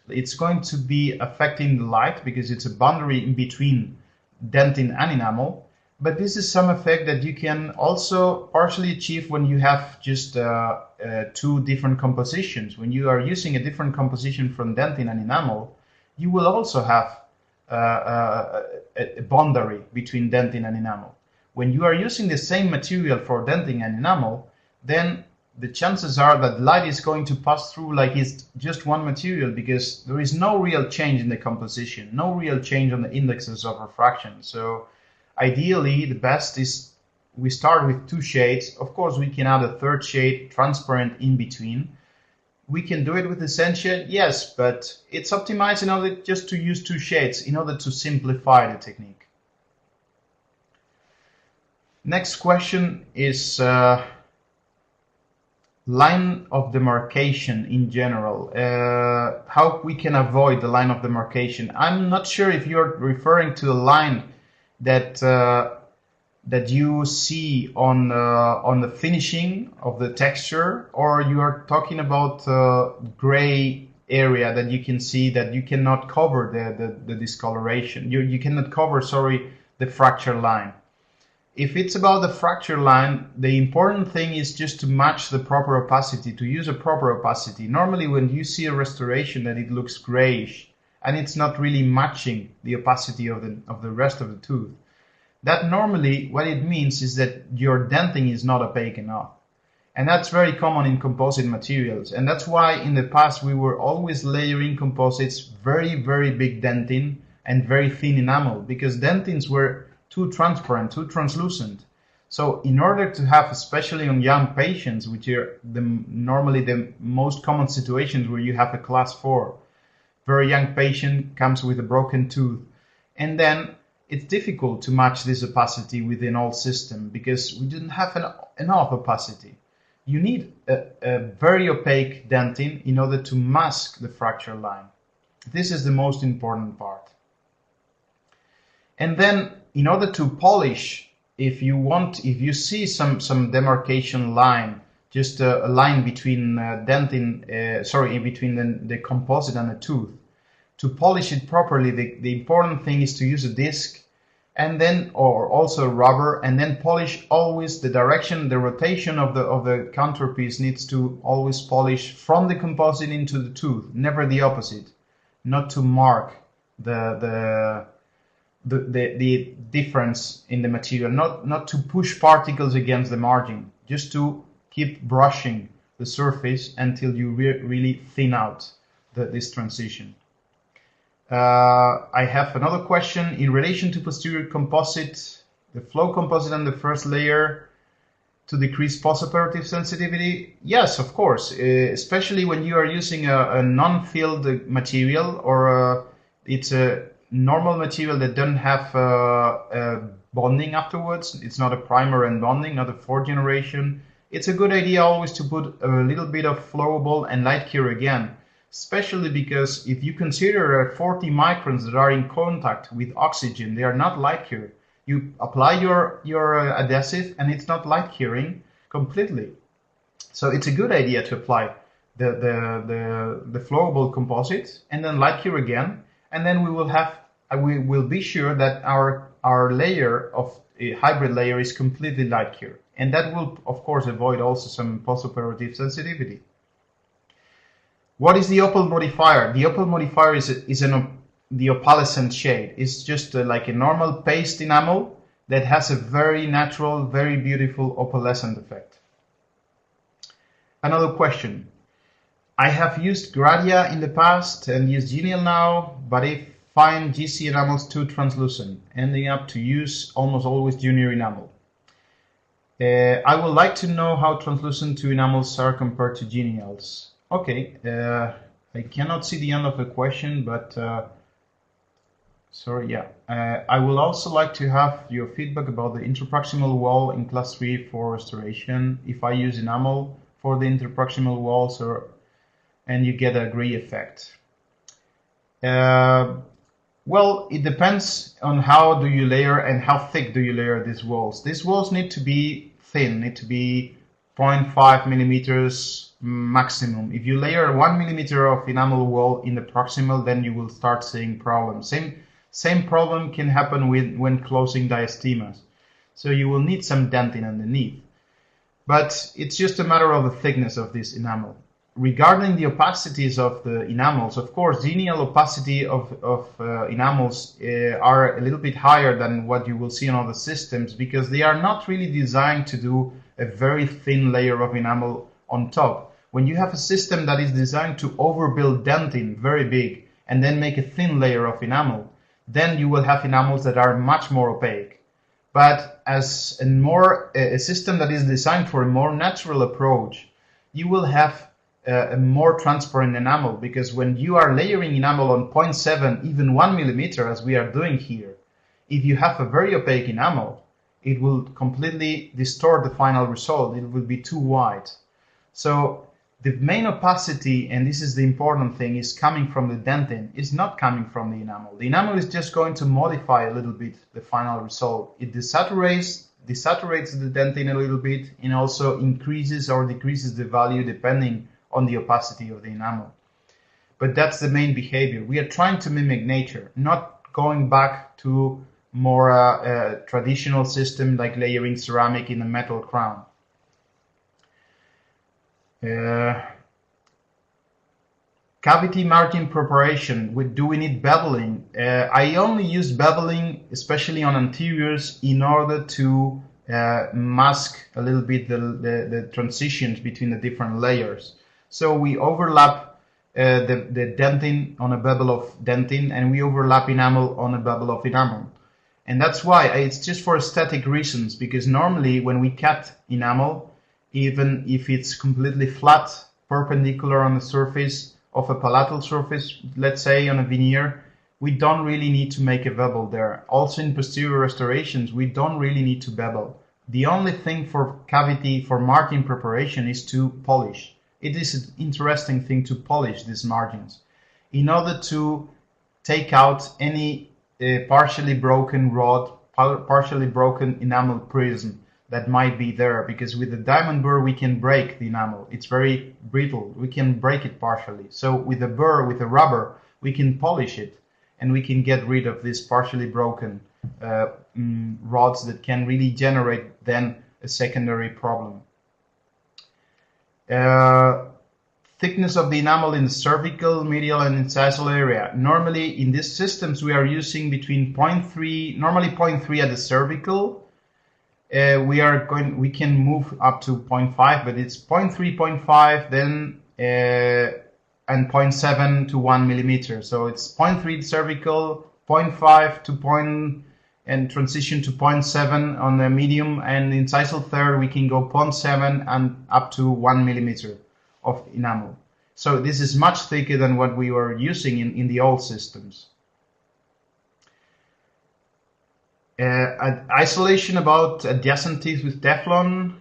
It's going to be affecting the light because it's a boundary in between dentin and enamel. But this is some effect that you can also partially achieve when you have just 2 different compositions. When you are using a different composition from dentin and enamel, you will also have a boundary between dentin and enamel. When you are using the same material for dentin and enamel, then the chances are that light is going to pass through like it's just one material, because there is no real change in the composition, no real change on the indexes of refraction. So ideally, the best is we start with 2 shades. Of course, we can add a 3rd shade, transparent, in between. We can do it with Essentia, yes, but it's optimized in order just to use 2 shades in order to simplify the technique. Next question is line of demarcation in general. How we can avoid the line of demarcation. I'm not sure if you're referring to a line that you see on the finishing of the texture, or you are talking about gray area that you can see that you cannot cover the discoloration. You cannot cover, sorry, the fracture line. If it's about the fracture line, the important thing is just to match the proper opacity, to use a proper opacity. Normally when you see a restoration that it looks grayish and it's not really matching the opacity of the rest of the tooth, that normally what it means is that your denting is not opaque enough. And that's very common in composite materials. And that's why in the past we were always layering composites very, very big dentin and very thin enamel, because dentins were too transparent, too translucent. So in order to have, especially on young patients, which are normally the most common situations where you have a class 4, very young patient comes with a broken tooth, and then it's difficult to match this opacity within all system because we didn't have enough opacity. You need a very opaque dentin in order to mask the fracture line. This is the most important part. And then in order to polish, if you see some demarcation line, just a line between between the composite and the tooth, to polish it properly, the important thing is to use a disc, and then, or also rubber, and then polish always the direction, the rotation of the counterpiece needs to always polish from the composite into the tooth, never the opposite, not to mark the difference in the material, not to push particles against the margin, just to keep brushing the surface until you really thin out this transition. I have another question in relation to posterior composite, the flow composite and the first layer, to decrease postoperative sensitivity. Yes, of course, especially when you are using a non-filled material, or it's a normal material that doesn't have bonding afterwards. It's not a primer and bonding, not a 4th generation. It's a good idea always to put a little bit of flowable and light cure again, especially because if you consider 40 microns that are in contact with oxygen, they are not light cured. You apply your adhesive and it's not light curing completely. So it's a good idea to apply the flowable composite and then light cure again, and then we will be sure that our layer of a hybrid layer is completely light cured, and that will of course avoid also some postoperative sensitivity. What is the Opal modifier? The Opal modifier is an the opalescent shade. It's just like a normal paste enamel that has a very natural, very beautiful opalescent effect. Another question. I have used Gradia in the past and use Genial now, but I find GC enamels too translucent, ending up to use almost always junior enamel. I would like to know how translucent two enamels are compared to Genials. Okay, I cannot see the end of the question, but sorry, yeah. I will also like to have your feedback about the interproximal wall in class 3 for restoration. If I use enamel for the interproximal walls, and you get a gray effect. Well, it depends on how do you layer and how thick do you layer these walls. These walls need to be thin, need to be 0.5 millimeters maximum. If you layer 1 millimeter of enamel wall in the proximal, then you will start seeing problems. Same problem can happen when closing diastemas. So you will need some denting underneath. But it's just a matter of the thickness of this enamel. Regarding the opacities of the enamels, of course, genial opacity of enamels are a little bit higher than what you will see in other systems because they are not really designed to do a very thin layer of enamel on top. When you have a system that is designed to overbuild dentin very big and then make a thin layer of enamel, then you will have enamels that are much more opaque. But as a system that is designed for a more natural approach, you will have a more transparent enamel, because when you are layering enamel on 0.7, even 1 millimeter, as we are doing here, if you have a very opaque enamel, it will completely distort the final result. It will be too wide. So the main opacity, and this is the important thing, is coming from the dentin. It's not coming from the enamel. The enamel is just going to modify a little bit the final result. It desaturates the dentin a little bit, and also increases or decreases the value depending on the opacity of the enamel. But that's the main behavior. We are trying to mimic nature, not going back to more traditional system like layering ceramic in a metal crown. Cavity margin preparation. Do we need beveling? I only use beveling, especially on anteriors, in order to mask a little bit the transitions between the different layers. So we overlap the dentin on a bevel of dentin, and we overlap enamel on a bevel of enamel. And that's why it's just for aesthetic reasons, because normally when we cut enamel, even if it's completely flat, perpendicular on the surface of a palatal surface, let's say on a veneer, we don't really need to make a bevel there. Also in posterior restorations, we don't really need to bevel. The only thing for cavity, for margin preparation, is to polish. It is an interesting thing to polish these margins in order to take out any partially broken rod, partially broken enamel prism that might be there, because with the diamond burr we can break the enamel. It's very brittle. We can break it partially. So with a burr, with a rubber, we can polish it and we can get rid of these partially broken rods that can really generate then a secondary problem. Thickness of the enamel in the cervical, medial, and incisal area. Normally in these systems we are using between 0.3, normally 0.3 at the cervical. We can move up to 0.5, but it's 0.3, 0.5, then and 0.7 to 1 millimeter. So it's 0.3 cervical, 0.5 to and transition to 0.7 on the medium, and the incisal third we can go 0.7 and up to 1 millimeter of enamel. So this is much thicker than what we were using in the old systems. Isolation about adjacent teeth with Teflon.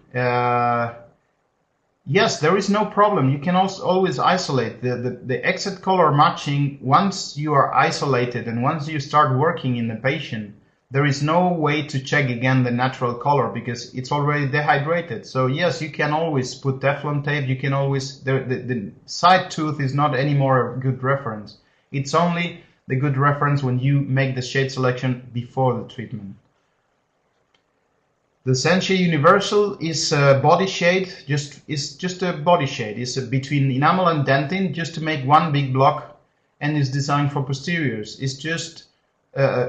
Yes, there is no problem. You can also always isolate. The exit color matching, once you are isolated and once you start working in the patient, there is no way to check again the natural color because it's already dehydrated. So yes, you can always put Teflon tape. You can always, the side tooth is not anymore a good reference. It's only the good reference when you make the shade selection before the treatment. The Essentia Universal is a body shade, just a body shade. It's between enamel and dentin, just to make one big block. and is designed for posteriors. It's just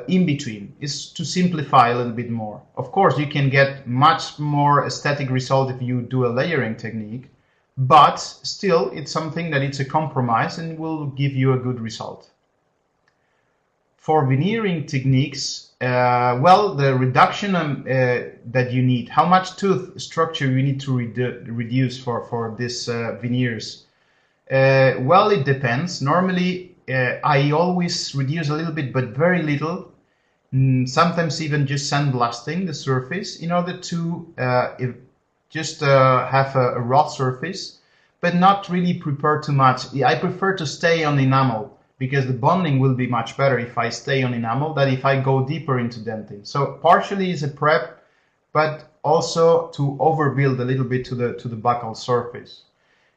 in between. It's to simplify a little bit more. Of course, you can get much more aesthetic result if you do a layering technique, but still it's something that it's a compromise and will give you a good result. For veneering techniques, well, the reduction that you need, how much tooth structure you need to reduce for this veneers. Well, it depends. Normally, I always reduce a little bit, but very little. Sometimes even just sandblasting the surface in order to have a raw surface, but not really prepare too much. I prefer to stay on enamel, because the bonding will be much better if I stay on enamel than if I go deeper into dentin. So partially is a prep, but also to overbuild a little bit to the buccal surface.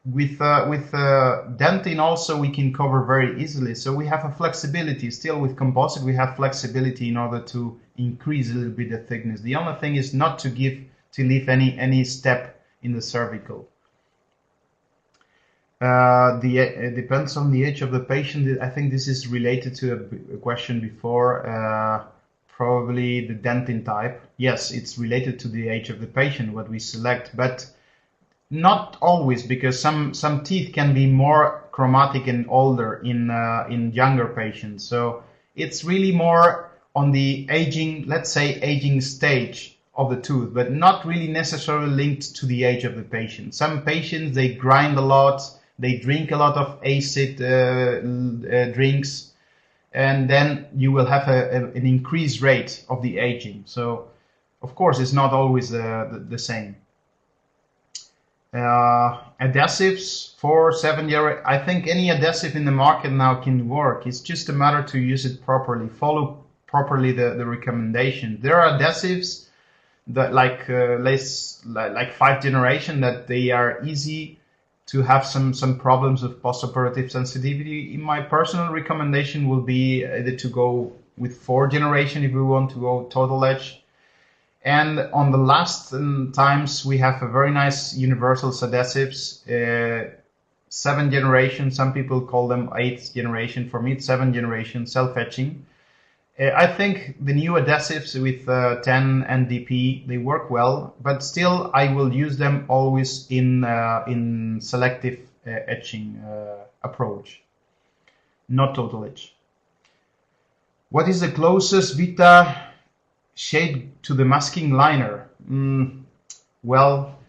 With dentin also we can cover very easily, so we have a flexibility. Still with composite we have flexibility in order to increase a little bit the thickness. The only thing is not to leave any step in the cervical. It depends on the age of the patient. I think this is related to a question before, probably the dentin type. Yes, it's related to the age of the patient, what we select, but not always, because some teeth can be more chromatic and older in younger patients. So it's really more on the aging, let's say aging stage of the tooth, but not really necessarily linked to the age of the patient. Some patients, they grind a lot, they drink a lot of acid drinks, and then you will have an increased rate of the aging. So, of course, it's not always the same. Adhesives for 7 year. I think any adhesive in the market now can work. It's just a matter to use it properly, follow properly the recommendation. There are adhesives that like 5th generation that they are easy to have some problems with postoperative sensitivity. In my personal recommendation will be either to go with 4th generation if we want to go total edge. And on the last times we have a very nice universal adhesives, 7th generation, some people call them 8th generation. For me it's 7th generation, self-etching. I think the new adhesives with 10 NDP, they work well, but still I will use them always in selective etching approach, not total etch. What is the closest Vita shade to the masking liner? Well,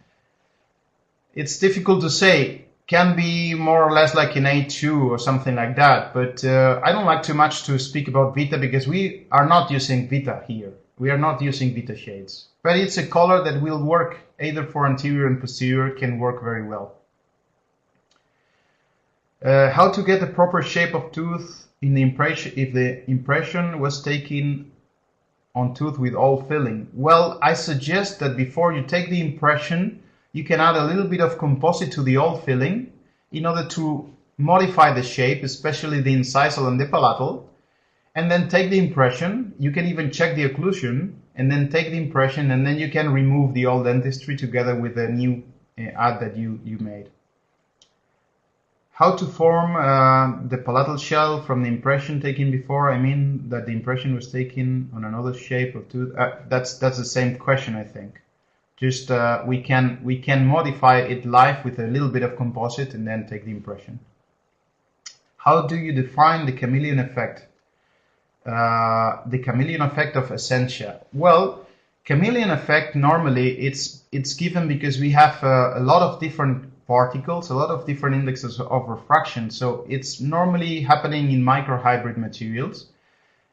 it's difficult to say. Can be more or less like an A2 or something like that, but I don't like too much to speak about Vita because we are not using Vita here. We are not using Vita shades, but it's a color that will work either for anterior and posterior, can work very well. How to get the proper shape of tooth in the impression if the impression was taken on tooth with all filling? Well, I suggest that before you take the impression, you can add a little bit of composite to the old filling in order to modify the shape, especially the incisal and the palatal, and then take the impression. You can even check the occlusion and then take the impression, and then you can remove the old dentistry together with the new add that you made. How to form the palatal shell from the impression taken before? I mean that the impression was taken on another shape of tooth. That's the same question, I think. Just we can modify it live with a little bit of composite and then take the impression. How do you define the chameleon effect? The chameleon effect of Essentia. Well, chameleon effect normally it's given because we have a lot of different particles, a lot of different indexes of refraction. So it's normally happening in microhybrid materials.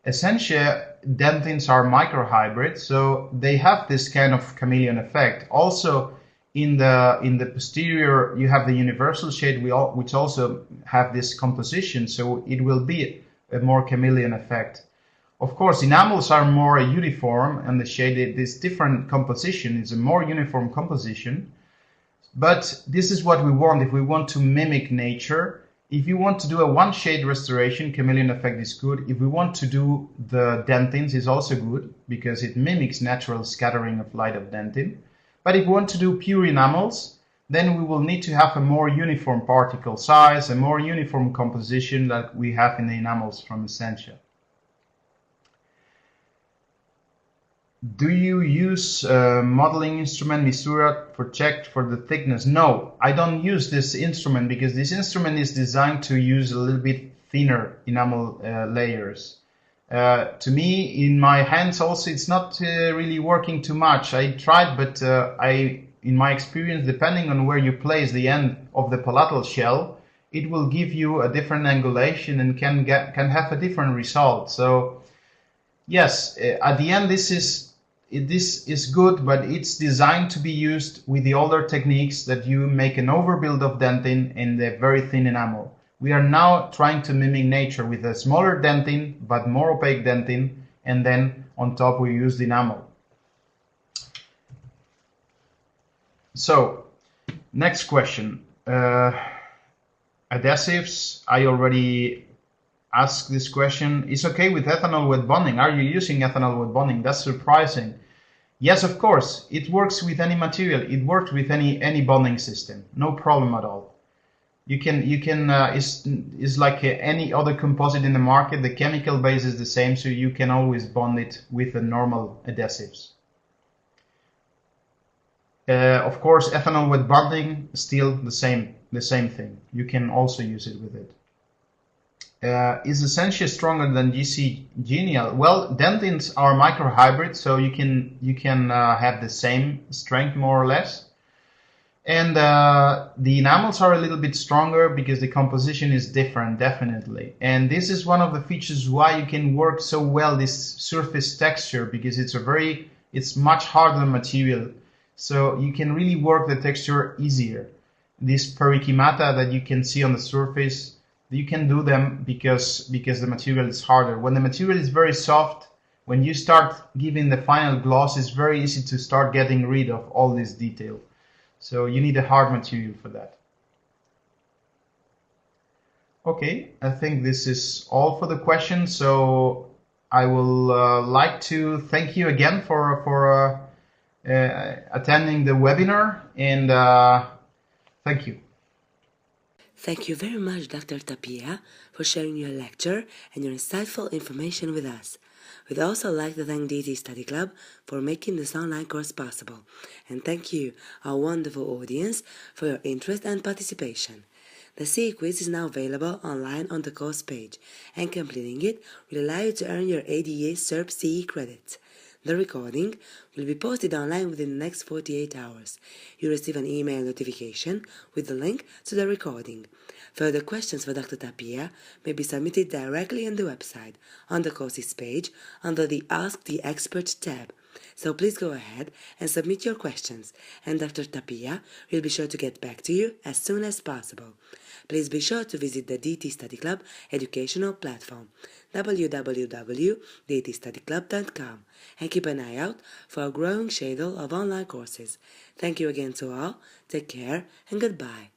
Essentia dentins are microhybrids, so they have this kind of chameleon effect. Also, in the posterior, you have the universal shade, which also have this composition, so it will be a more chameleon effect. Of course, enamels are more uniform, and the shade, this different composition is a more uniform composition. But this is what we want if we want to mimic nature. If you want to do a one shade restoration, chameleon effect is good. If we want to do the dentins, is also good because it mimics natural scattering of light of dentin. But if we want to do pure enamels, then we will need to have a more uniform particle size, a more uniform composition that we have in the enamels from Essentia. Do you use modeling instrument Misura for check for the thickness? No, I don't use this instrument because this instrument is designed to use a little bit thinner enamel layers. To me, in my hands also, it's not really working too much. I tried, but in my experience, depending on where you place the end of the palatal shell, it will give you a different angulation and can have a different result. So yes, at the end, this is good, but it's designed to be used with the older techniques that you make an overbuild of dentin in the very thin enamel. We are now trying to mimic nature with a smaller dentin, but more opaque dentin, and then on top we use the enamel. So, next question. Adhesives, I already asked this question. Is okay with ethanol wet bonding? Are you using ethanol wet bonding? That's surprising. Yes, of course. It works with any material. It works with any bonding system. No problem at all. It's like any other composite in the market. The chemical base is the same, so you can always bond it with the normal adhesives. Of course, ethanol wet bonding, still the same thing. You can also use it with it. Is Essentia stronger than GC Genial? Well, dentins are microhybrids, so you can have the same strength more or less. And the enamels are a little bit stronger because the composition is different, definitely. And this is one of the features why you can work so well this surface texture, because it's much harder material. So you can really work the texture easier. These perichymata that you can see on the surface, you can do them because the material is harder. When the material is very soft, when you start giving the final gloss, it's very easy to start getting rid of all this detail. So you need a hard material for that. Okay, I think this is all for the questions. So I will like to thank you again for attending the webinar, and thank you. Thank you very much, Dr. Tapia, for sharing your lecture and your insightful information with us. We'd also like to thank DT Study Club for making this online course possible. And thank you, our wonderful audience, for your interest and participation. The CE quiz is now available online on the course page, and completing it will allow you to earn your ADA CERP CE credits. The recording will be posted online within the next 48 hours. You'll receive an email notification with the link to the recording. Further questions for Dr. Tapia may be submitted directly on the website, on the courses page, under the Ask the Expert tab. So please go ahead and submit your questions, and Dr. Tapia will be sure to get back to you as soon as possible. Please be sure to visit the DT Study Club educational platform, www.dtstudyclub.com, and keep an eye out for a growing schedule of online courses. Thank you again to all, take care, and goodbye.